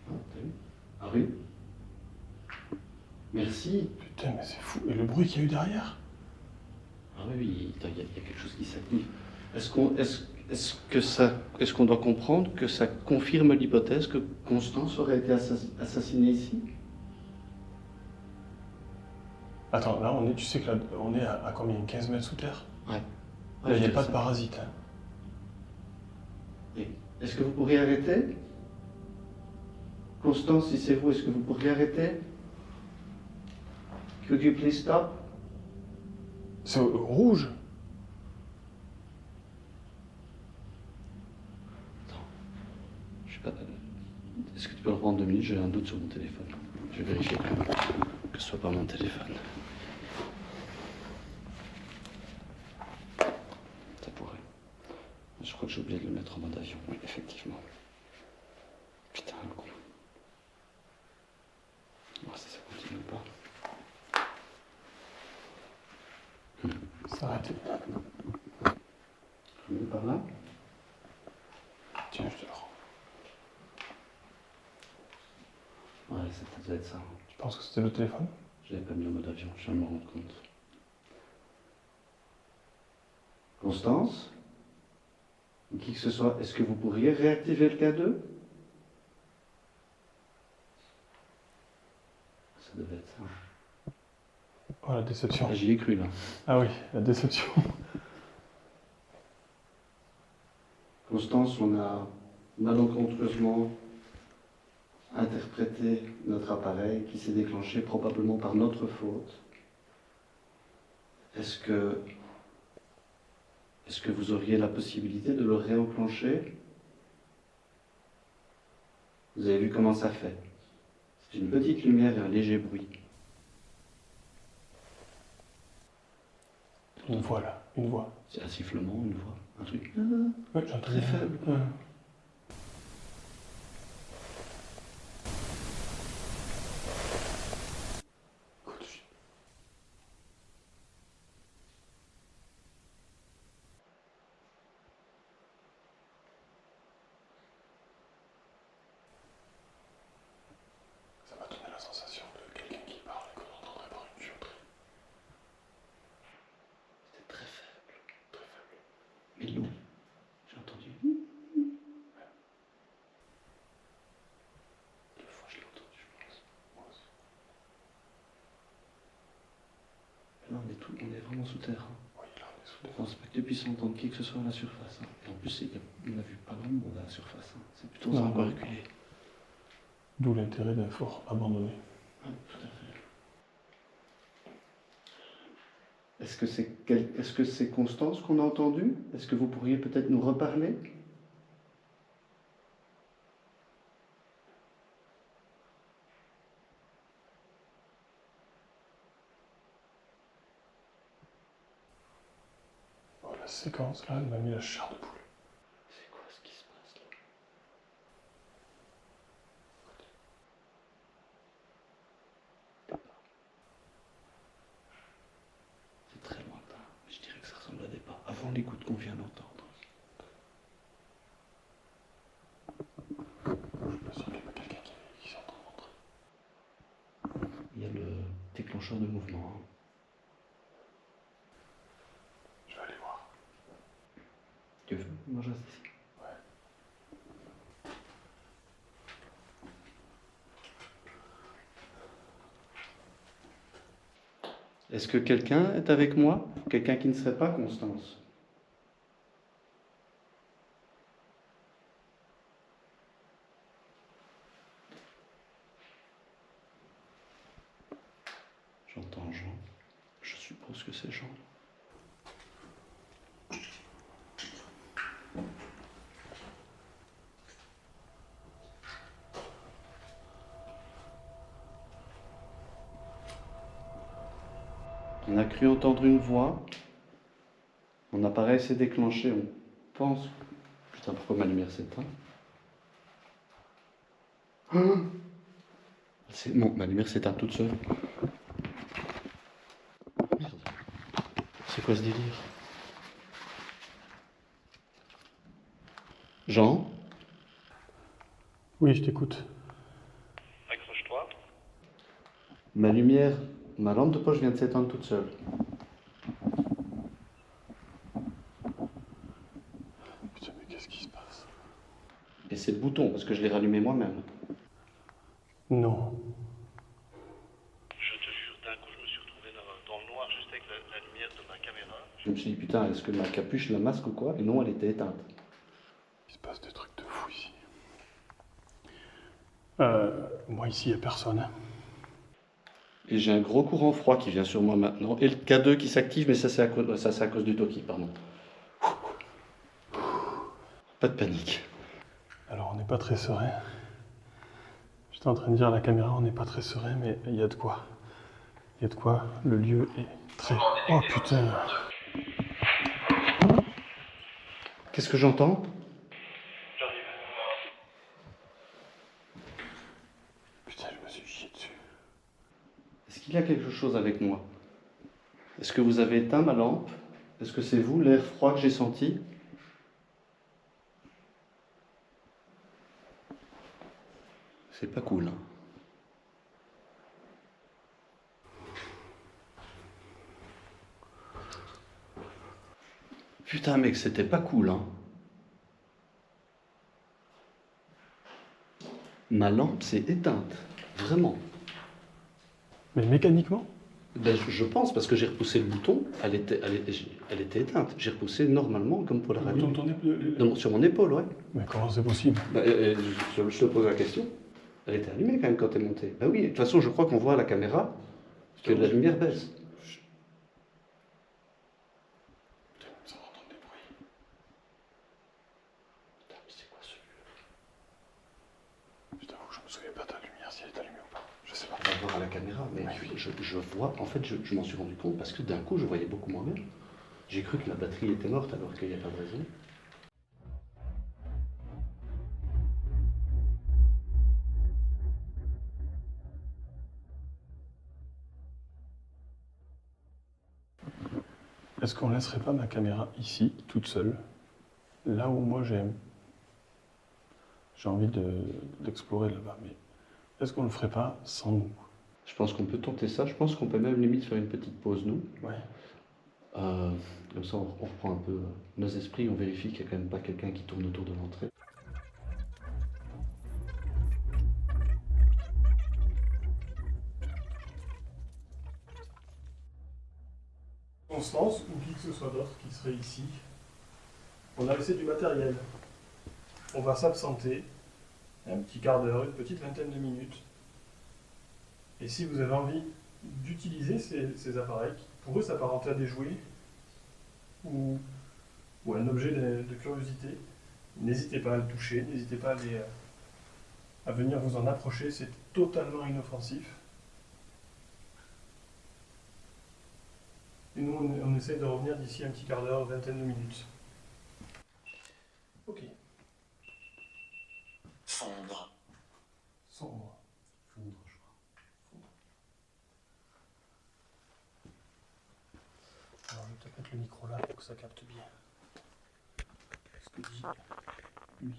Ah, t'as vu? Ah oui. Merci. ici. Putain, mais c'est fou. Et le bruit qu'il y a eu derrière? Ah oui, il y a quelque chose qui s'active. Est-ce qu'on doit comprendre que ça confirme l'hypothèse que Constance aurait été assassinée ici? Attends, là, tu sais que là, on est à combien? 15 mètres sous terre? Ouais. Là, il n'y a je pas sais. de parasite. Hein. Et est-ce que vous pourriez arrêter? Constance, si c'est vous, est-ce que vous pourriez arrêter? Could you please stop? C'est rouge. Je sais pas. Est-ce que tu peux le reprendre 2 minutes? J'ai un doute sur mon téléphone. Je vais vérifier que ce soit pas mon téléphone. Ça pourrait. Je crois que j'ai oublié de le mettre en mode avion. Oui, effectivement. Putain, le con. Voir si ça continue ou pas. Ça a arrêté. On est par là? Tiens, je te le rends. Ouais, ça doit être ça. Tu penses que c'était le téléphone? Je l'avais pas mis en mode avion, je viens de me rendre compte. Constance? Ou qui que ce soit, est-ce que vous pourriez réactiver le K2? Ça devait être ça. Oh, la déception. Ah, j'y ai cru là. Ah oui, la déception. Constance, on a malencontreusement interprété notre appareil qui s'est déclenché probablement par notre faute. Est-ce que vous auriez la possibilité de le réenclencher? Vous avez vu comment ça fait? C'est une petite lumière et un léger bruit. Une voix là, une voix. C'est un sifflement, une voix, un truc. Ouais, j'entends. Très faible. Ouais. Écoute, ça m'a donné la sensation de quelqu'un qui parle et qu'on entendrait par une tuyauterie. C'était très faible. Très faible. Mais long. J'ai entendu. 2 fois je l'ai entendu, je pense. Moi aussi. Là, on est vraiment sous terre. Hein. Oui, là, on est sous Je terre. pense pas que tu puisses entendre qui que ce soit à la surface. Hein. Et en plus, on a vu pas grand monde à la surface. Hein. C'est plutôt Non, ça encore ouais. reculé. D'où l'intérêt d'un fort abandonné. Ouais, tout à fait. Est-ce que c'est Constance qu'on a entendu? Est-ce que vous pourriez peut-être nous reparler? Oh, la séquence là, elle m'a mis la chair de poule. C'est quoi ce qui se passe là? C'est très lointain, mais je dirais que ça ressemble à des pas avant l'écoute qu'on vient d'entendre. Je suis sûr qu'il y a quelqu'un qui s'entend rentrer. Il y a le déclencheur de mouvement. Hein. Je vais aller voir. Tu veux? Moi je reste ici. Est-ce que quelqu'un est avec moi? Quelqu'un qui ne serait pas Constance? J'entends Jean. Je suppose que c'est Jean. On a cru entendre une voix. Mon appareil s'est déclenché. On pense. Putain, pourquoi ma lumière s'éteint? C'est bon, ma lumière s'éteint toute seule. Merde. C'est quoi ce délire? Jean? Oui, je t'écoute. Accroche-toi. Ma lumière Ma lampe de poche vient de s'éteindre toute seule. Putain, mais qu'est-ce qui se passe? Et c'est le bouton, parce que je l'ai rallumé moi-même. Non. Je te jure, d'un coup, je me suis retrouvé dans le noir, juste avec la lumière de ma caméra. Je me suis dit, putain, est-ce que ma capuche la masque ou quoi? Et non, elle était éteinte. Il se passe des trucs de fou ici. Moi ici, il n'y a personne. Hein. Et j'ai un gros courant froid qui vient sur moi maintenant. Et le K2 qui s'active, mais ça c'est à cause du Toki, pardon. Pas de panique. Alors on n'est pas très serein. J'étais en train de dire à la caméra, on n'est pas très serein, mais il y a de quoi. Il y a de quoi. Le lieu est très... Oh putain. Qu'est-ce que j'entends? Putain, je me suis chié dessus. Est-ce qu'il y a quelque chose avec moi? Est-ce que vous avez éteint ma lampe? Est-ce que c'est vous, l'air froid que j'ai senti? C'est pas cool, hein. Putain, mec, c'était pas cool, hein. Ma lampe s'est éteinte. Vraiment. Mais mécaniquement? Ben, je pense, parce que j'ai repoussé le bouton, elle était éteinte. J'ai repoussé normalement, comme pour la radio. Sur mon épaule, ouais. Mais comment c'est possible? Ben, je te pose la question. Elle était allumée quand même quand t'es monté. Ben oui, de toute façon, je crois qu'on voit à la caméra que la lumière baisse. Ça va entendre des bruits. Putain, mais c'est quoi ce lieu? Je t'avoue que je me souviens pas de la lumière, si elle est allumée ou pas. Je sais pas. On va voir à la caméra, mais Oui. je vois, en fait, je m'en suis rendu compte parce que d'un coup, je voyais beaucoup moins bien. J'ai cru que la batterie était morte alors qu'il n'y a pas de raison. Est-ce qu'on laisserait pas ma caméra ici, toute seule, là où moi j'ai envie d'explorer là-bas, mais est-ce qu'on le ferait pas sans nous? Je pense qu'on peut tenter ça. Je pense qu'on peut même limite faire une petite pause, nous. Ouais. Comme ça, on reprend un peu nos esprits, on vérifie qu'il n'y a quand même pas quelqu'un qui tourne autour de l'entrée. Constance ou qui que ce soit d'autre qui serait ici, on a laissé du matériel. On va s'absenter un petit quart d'heure, une petite vingtaine de minutes. Et si vous avez envie d'utiliser ces appareils qui pourraient s'apparenter à des jouets ou un objet de curiosité, n'hésitez pas à le toucher, n'hésitez pas à venir vous en approcher, c'est totalement inoffensif. Et nous, on essaie de revenir d'ici un petit quart d'heure, vingtaine de minutes. Ok. Fondre. Sombre. Fondre, je crois. Alors, je vais peut-être mettre le micro là pour que ça capte bien. Ce que dit lui.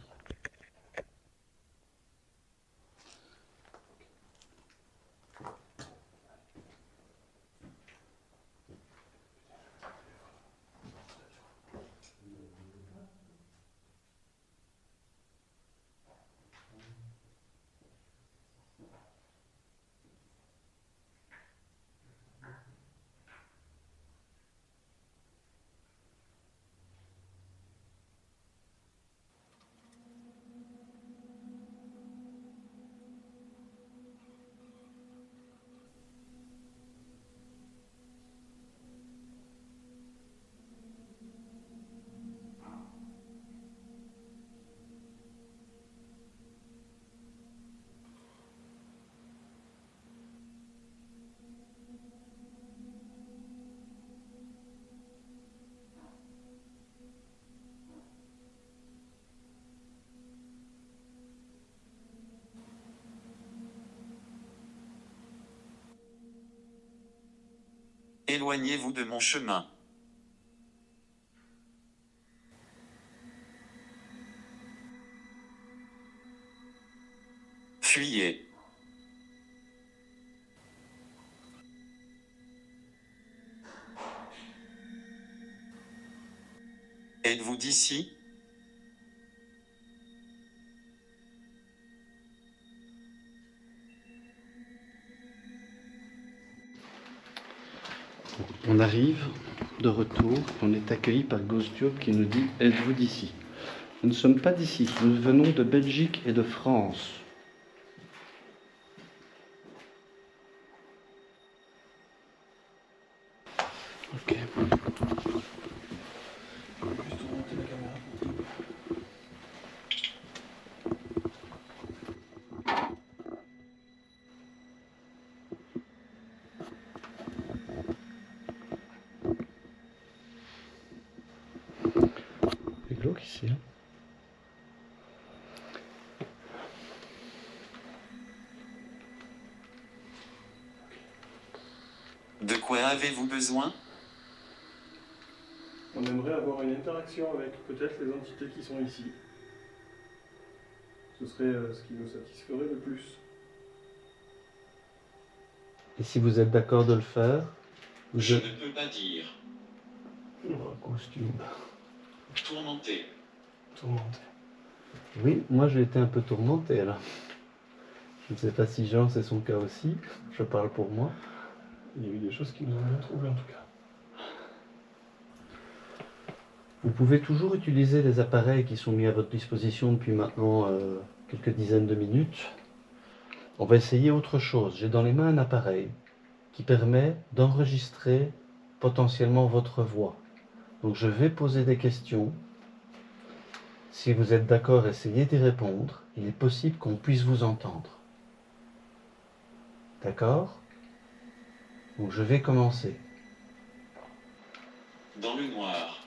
Éloignez-vous de mon chemin. Fuyez. d'ici? On arrive de retour, on est accueilli par Ghost Job qui nous dit « Êtes-vous d'ici ?» Nous ne sommes pas d'ici, nous venons de Belgique et de France. Ok. C'est glauque ici. Hein. De quoi avez-vous besoin? On aimerait avoir une interaction avec peut-être les entités qui sont ici. Ce serait ce qui nous satisferait le plus. Et si vous êtes d'accord de le faire, Je ne peux pas dire. Costume. Tourmenté. Tourmenté. Oui, moi j'ai été un peu tourmenté là. Je ne sais pas si Jean c'est son cas aussi, je parle pour moi. Il y a eu des choses qui nous ont bien trouvés en tout cas. Vous pouvez toujours utiliser les appareils qui sont mis à votre disposition depuis maintenant quelques dizaines de minutes. On va essayer autre chose. J'ai dans les mains un appareil qui permet d'enregistrer potentiellement votre voix. Donc je vais poser des questions. Si vous êtes d'accord, essayez d'y répondre. Il est possible qu'on puisse vous entendre. D'accord? Donc je vais commencer. Dans le noir.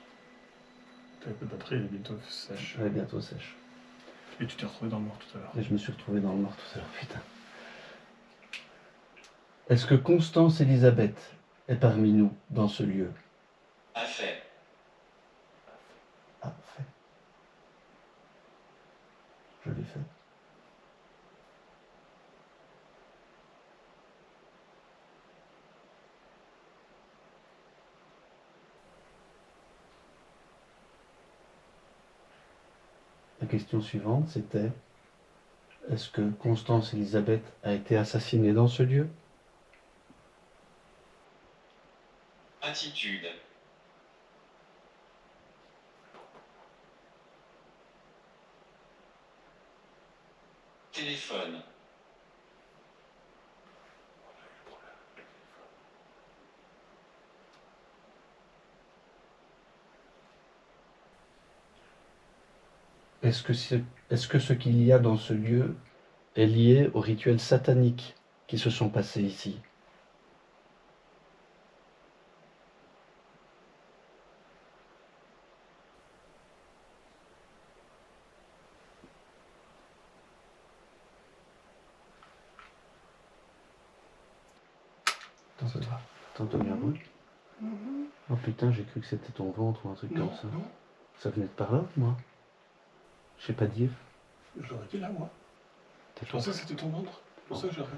T'as un peu de batterie, elle est bientôt sèche. Elle est bientôt sèche. Et tu t'es retrouvé dans le noir tout à l'heure. Et je me suis retrouvé dans le noir tout à l'heure, putain. Est-ce que Constance Elisabeth est parmi nous dans ce lieu? A fait. Ah, fait. Je l'ai fait. La question suivante, c'était: est-ce que Constance Elisabeth a été assassinée dans ce lieu? Attitude. Téléphone. Est-ce que ce qu'il y a dans ce lieu est lié aux rituels sataniques qui se sont passés ici? C'est toi. T'entends bien, oui? Oh putain, j'ai cru que c'était ton ventre ou un truc Non, comme ça. non. Ça venait de par là, moi? Je sais pas dire. Je l'aurais dit là, moi. Je pensais que c'était ton ventre. C'est pour ça que j'ai arrêté.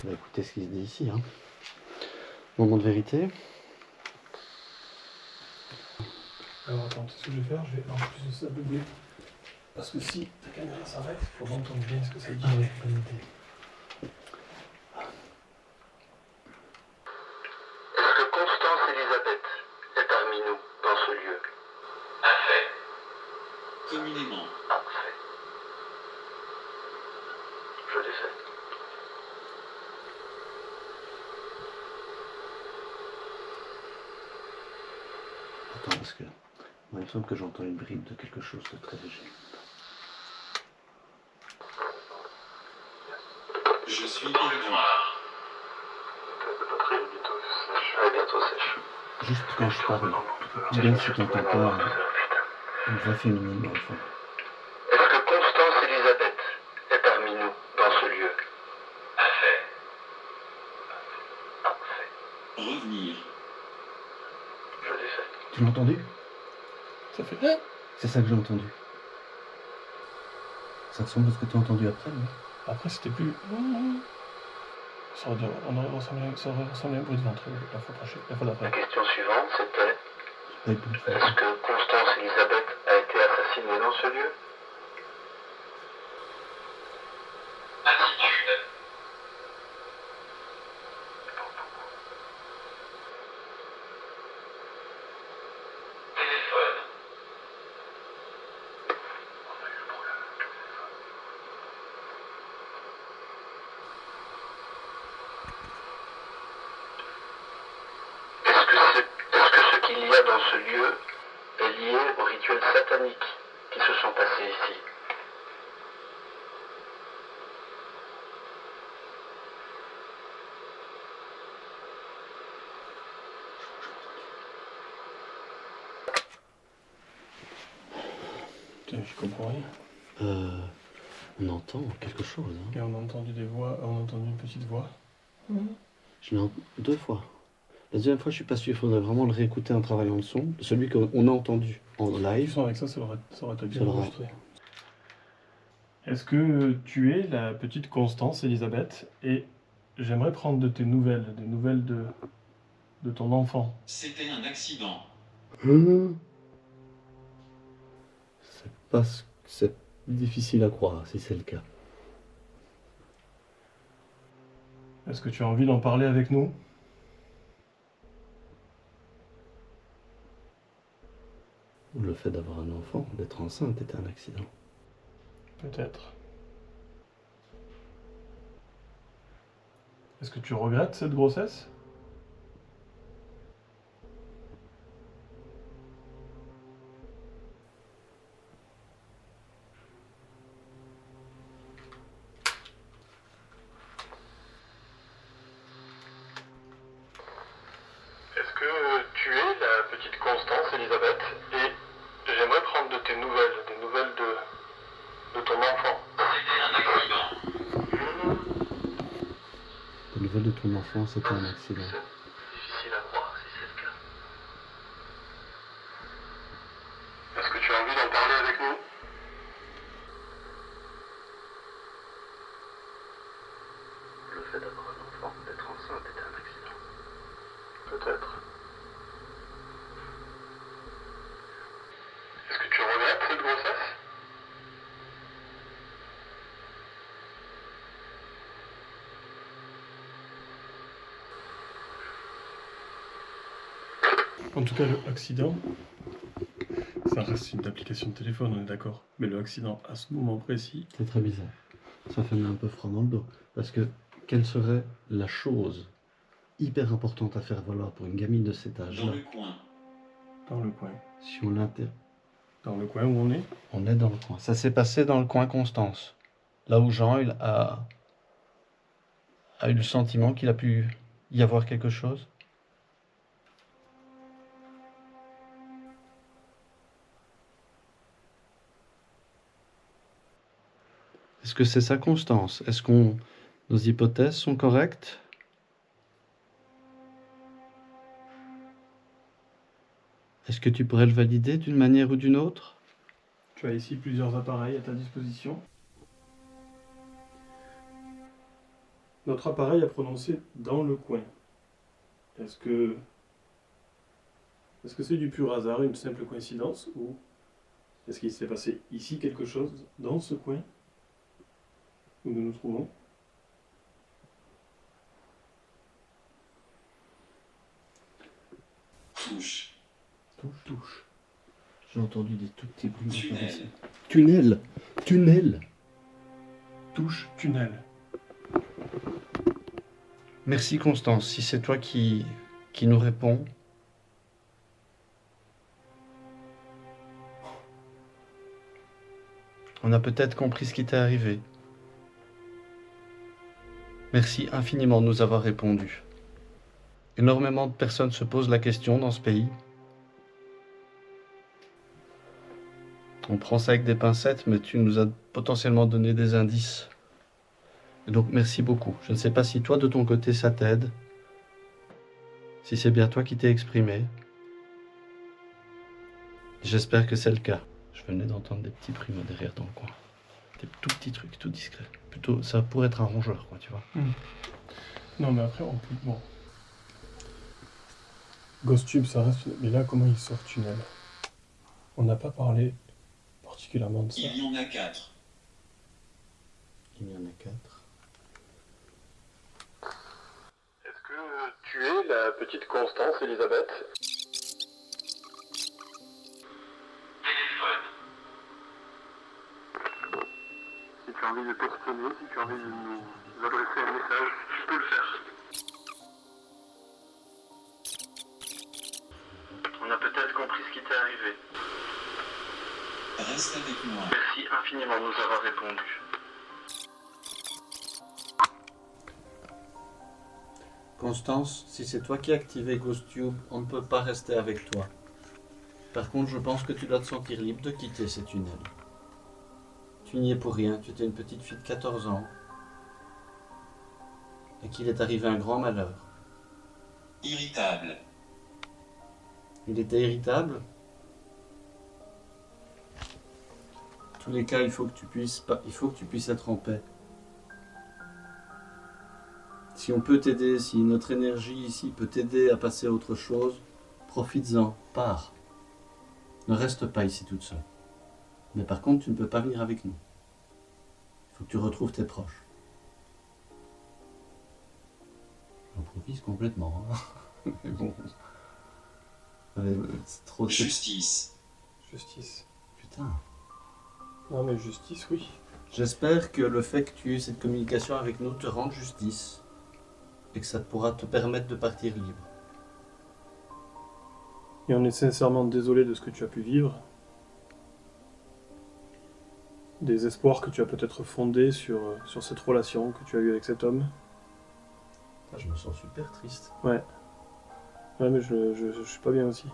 On va écouter ce qui se dit ici. Hein. Moment de vérité. Alors attends, ce que je vais faire, je vais en plus de ça doubler. Parce que si ta caméra s'arrête, il faut entendre bien ce que ça dit. Ah oui, bonne idée. Est-ce que Constance Elisabeth est parmi nous dans ce lieu? A fait. Communément. A fait. Je l'ai fait. Attends, parce que moi, il me semble que j'entends une bribe de quelque chose de très léger. Je suis dans le noir. La batterie est bientôt sèche. Elle est bientôt sèche. Juste quand je parle, bien si tu n'entends pas une voix féminine dans le fond. Est-ce que Constance Elisabeth est parmi nous dans ce lieu? A fait. A fait. Revenir. Je l'ai fait. Tu m'as entendu? Ça fait... Ah C'est ça que j'ai entendu. Ça ressemble à ce que tu as entendu après, oui. Après, c'était plus... Ça aurait ressemblé à un bruit de ventre la fois La d'après. question suivante, c'était Pas eu plus fort. est-ce que Constance Elisabeth a été assassinée dans ce lieu? Attitude. Téléphone. On a eu le problème avec le téléphone. Est-ce que ce qu'il y a dans ce lieu est lié aux rituels sataniques qui se sont passés ici? Je comprends rien. On entend quelque chose. Hein. Et on a entendu des voix, on a entendu une petite voix. Je l'ai entendu 2 fois. La deuxième fois, je suis pas sûr. Il faudrait vraiment le réécouter en travaillant le son. Celui qu'on a entendu en live. Avec ça aurait été bien Ça l'aurait. enregistré. Est-ce que tu es la petite Constance Elisabeth et j'aimerais prendre de tes nouvelles, des nouvelles de ton enfant. C'était un accident. C'est difficile à croire si c'est le cas. Est-ce que tu as envie d'en parler avec nous? Le fait d'avoir un enfant, d'être enceinte, était un accident. Peut-être. Est-ce que tu regrettes cette grossesse? Est-ce que tu es la petite Constance Elisabeth et j'aimerais prendre de tes nouvelles, des nouvelles de ton enfant? C'était un accident. Les nouvelles de ton enfant, c'était un accident. C'est difficile à croire si c'est le cas. Est-ce que tu as envie d'en parler avec nous? Le fait d'avoir un enfant, d'être enceinte était un accident. Peut-être. Est-ce que tu regrettes cette grossesse? En tout cas, le accident, ça reste une application de téléphone, on est d'accord. Mais le accident, à ce moment précis... C'est très bizarre. Ça fait un peu froid dans le dos. Parce que, quelle serait la chose hyper importante à faire valoir pour une gamine de cet Dans âge-là? le coin. Dans le coin. Si on l'inter... Dans le coin où on est? On est dans le coin. Ça s'est passé dans le coin Constance. Là où Jean a eu le sentiment qu'il a pu y avoir quelque chose. Est-ce que c'est ça, Constance? Est-ce que nos hypothèses sont correctes? Est-ce que tu pourrais le valider d'une manière ou d'une autre? Tu as ici plusieurs appareils à ta disposition. Notre appareil a prononcé dans le coin. Est-ce que c'est du pur hasard, une simple coïncidence, ou est-ce qu'il s'est passé ici quelque chose, dans ce coin où nous nous trouvons? Touche. Touche. J'ai entendu des tout petits bruits. Tunnel. Tunnel. Tunnel. Touche, tunnel. Merci, Constance. Si c'est toi qui nous réponds. On a peut-être compris ce qui t'est arrivé. Merci infiniment de nous avoir répondu. Énormément de personnes se posent la question dans ce pays. On prend ça avec des pincettes, mais tu nous as potentiellement donné des indices. Et donc merci beaucoup. Je ne sais pas si toi, de ton côté, ça t'aide. Si c'est bien toi qui t'es exprimé. J'espère que c'est le cas. Je venais d'entendre des petits bruits moi, derrière dans le coin. Des tout petits trucs, tout discrets. Plutôt, ça pourrait être un rongeur, quoi, tu vois. Non, mais après, on peut... Bon. Ghost Tube, ça reste... Mais là, comment il sort tunnel? On n'a pas parlé particulièrement de ça. Il y en a 4. Il y en a 4. Est-ce que tu es la petite Constance, Elisabeth? Si tu as envie de t'exprimer, si tu as envie de nous adresser un message, tu peux le faire. On a peut-être compris ce qui t'est arrivé. Reste avec moi. Merci infiniment de nous avoir répondu. Constance, si c'est toi qui as activé GhostTube, on ne peut pas rester avec toi. Par contre, je pense que tu dois te sentir libre de quitter ces tunnels. Tu n'y es pour rien, tu étais une petite fille de 14 ans. Et qu'il est arrivé un grand malheur. Irritable. Il était irritable. En tous les cas, il faut que tu puisses être en paix. Si on peut t'aider, si notre énergie ici peut t'aider à passer à autre chose, profites-en, pars. Ne reste pas ici toute seule. Mais par contre, tu ne peux pas venir avec nous. Il faut que tu retrouves tes proches. J'improvise complètement. Hein. Mais bon. C'est trop... Justice. Justice. Putain. Non, mais justice, oui. J'espère que le fait que tu aies eu cette communication avec nous te rende justice. Et que ça pourra te permettre de partir libre. Et on est sincèrement désolé de ce que tu as pu vivre. Des espoirs que tu as peut-être fondés sur cette relation que tu as eue avec cet homme. Ah, je me sens super triste. Ouais. Ouais, mais je suis pas bien aussi.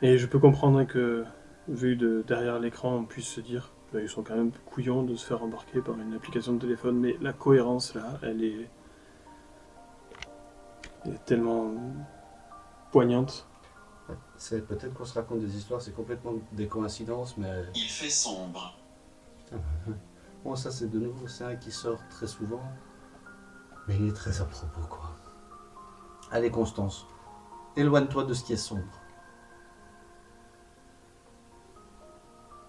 Et je peux comprendre que, vu de derrière l'écran, on puisse se dire bah, ils sont quand même couillons de se faire embarquer par une application de téléphone, mais la cohérence, là, elle est tellement poignante. C'est peut-être qu'on se raconte des histoires, c'est complètement des coïncidences, mais... Il fait sombre. Putain. Bon, ça c'est de nouveau, c'est un qui sort très souvent, mais il est très à propos, quoi. Allez, Constance, éloigne-toi de ce qui est sombre.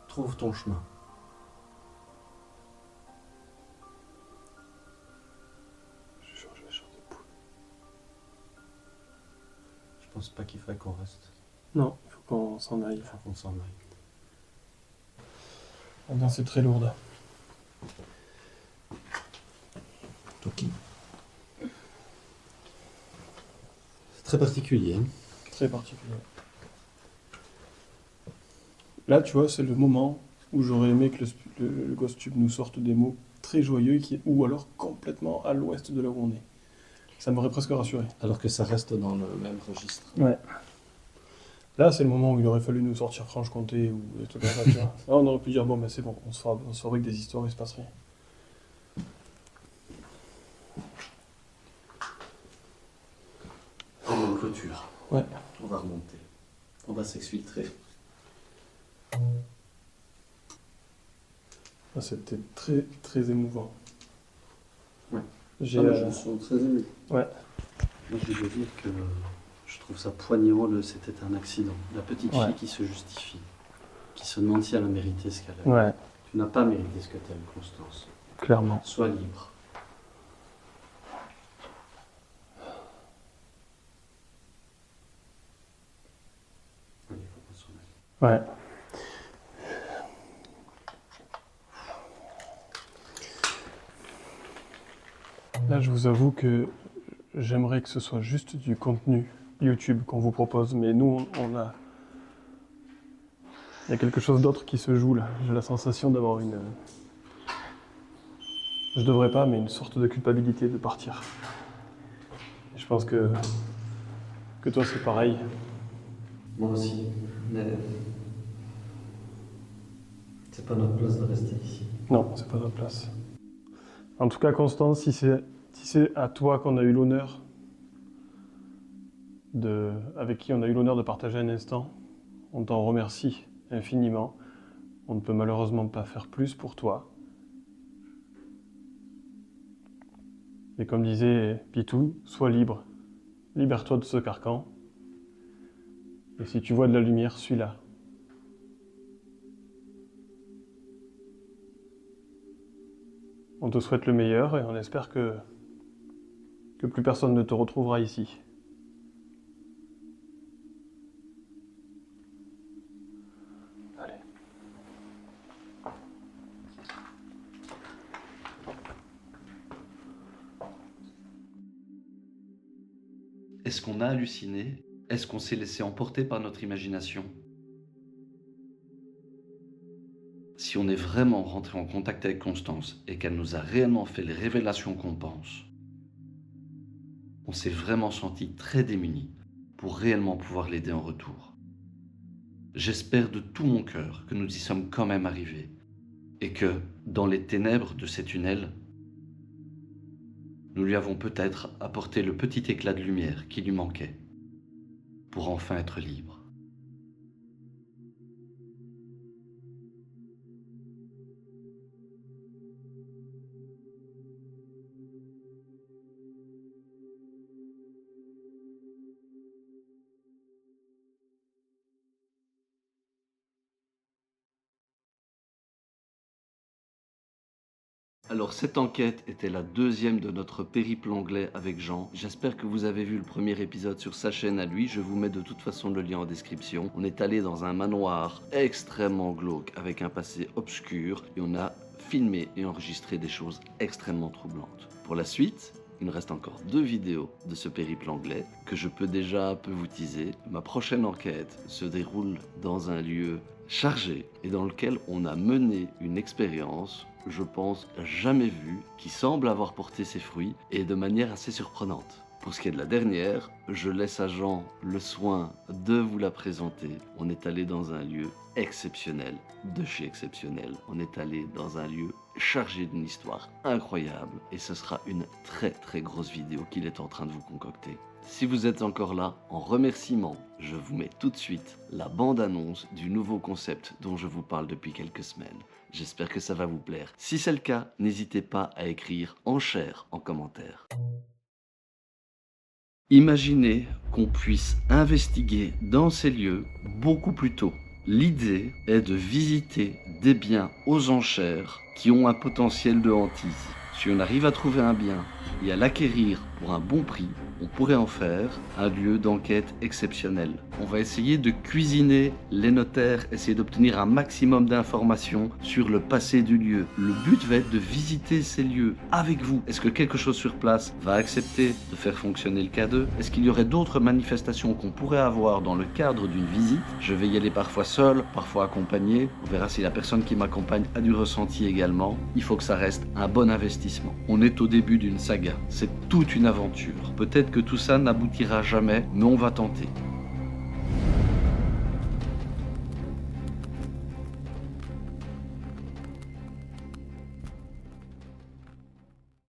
Trouve ton chemin. Je change la chair de poule. Je pense pas qu'il faille qu'on reste. Non, il faut qu'on s'en aille. Il faut qu'on s'en aille. L'ambiance est très lourde. Ok. C'est très particulier. Hein. Très particulier. Là, tu vois, c'est le moment où j'aurais aimé que le Ghost Tube nous sorte des mots très joyeux, ou alors complètement à l'ouest de là où on est. Ça m'aurait presque rassuré. Alors que ça reste dans le même registre. Ouais. Là, c'est le moment où il aurait fallu nous sortir Franche-Comté ou des trucs comme ça, tu vois. Là, on aurait pu dire, bon, ben c'est bon, on se fabrique des histoires, il se passe rien. On clôture. Ouais. On va remonter. On va s'exfiltrer. Ah, c'était très, très émouvant. Ouais. Je me sens très ému. Ouais. Moi, je veux dire que je trouve ça poignant, c'était un accident. La petite fille qui se justifie, qui se demande si elle a mérité ce qu'elle a. Ouais. Tu n'as pas mérité ce que tu as eu, Constance. Clairement. Sois libre. Allez, il faut qu'on s'en aille. Ouais. Là, je vous avoue que j'aimerais que ce soit juste du contenu YouTube qu'on vous propose, mais nous, on a... Il y a quelque chose d'autre qui se joue là. J'ai la sensation d'avoir une... Je devrais pas, mais une sorte de culpabilité de partir. Et je pense que toi, c'est pareil. Moi aussi, mais c'est pas notre place de rester ici. Non, c'est pas notre place. En tout cas, Constance, si c'est à toi qu'on a eu l'honneur avec qui on a eu l'honneur de partager un instant. On t'en remercie infiniment. On ne peut malheureusement pas faire plus pour toi. Et comme disait Pitou, sois libre. Libère-toi de ce carcan. Et si tu vois de la lumière, suis-la. On te souhaite le meilleur et on espère que plus personne ne te retrouvera ici. Allez. Est-ce qu'on a halluciné? Est-ce qu'on s'est laissé emporter par notre imagination? Si on est vraiment rentré en contact avec Constance et qu'elle nous a réellement fait les révélations qu'on pense, on s'est vraiment senti très démunis pour réellement pouvoir l'aider en retour. J'espère de tout mon cœur que nous y sommes quand même arrivés et que, dans les ténèbres de ces tunnels, nous lui avons peut-être apporté le petit éclat de lumière qui lui manquait pour enfin être libre. Alors cette enquête était la deuxième de notre périple anglais avec Jean. J'espère que vous avez vu le premier épisode sur sa chaîne à lui. Je vous mets de toute façon le lien en description. On est allé dans un manoir extrêmement glauque avec un passé obscur et on a filmé et enregistré des choses extrêmement troublantes. Pour la suite, il me reste encore 2 vidéos de ce périple anglais que je peux déjà un peu vous teaser. Ma prochaine enquête se déroule dans un lieu chargé et dans lequel on a mené une expérience, je pense, jamais vue, qui semble avoir porté ses fruits et de manière assez surprenante. Pour ce qui est de la dernière, je laisse à Jean le soin de vous la présenter. On est allé dans un lieu exceptionnel, de chez exceptionnel. On est allé dans un lieu chargé d'une histoire incroyable et ce sera une très très grosse vidéo qu'il est en train de vous concocter. Si vous êtes encore là, en remerciement, je vous mets tout de suite la bande-annonce du nouveau concept dont je vous parle depuis quelques semaines. J'espère que ça va vous plaire. Si c'est le cas, n'hésitez pas à écrire en chair en commentaire. Imaginez qu'on puisse investiguer dans ces lieux beaucoup plus tôt. L'idée est de visiter des biens aux enchères qui ont un potentiel de hantise. Si on arrive à trouver un bien et à l'acquérir pour un bon prix, on pourrait en faire un lieu d'enquête exceptionnel. On va essayer de cuisiner les notaires, essayer d'obtenir un maximum d'informations sur le passé du lieu. Le but va être de visiter ces lieux avec vous. Est-ce que quelque chose sur place va accepter de faire fonctionner le K2? Est-ce qu'il y aurait d'autres manifestations qu'on pourrait avoir dans le cadre d'une visite? Je vais y aller parfois seul, parfois accompagné. On verra si la personne qui m'accompagne a du ressenti également. Il faut que ça reste un bon investissement. On est au début d'une saga. C'est toute une aventure. Peut-être que tout ça n'aboutira jamais, mais on va tenter.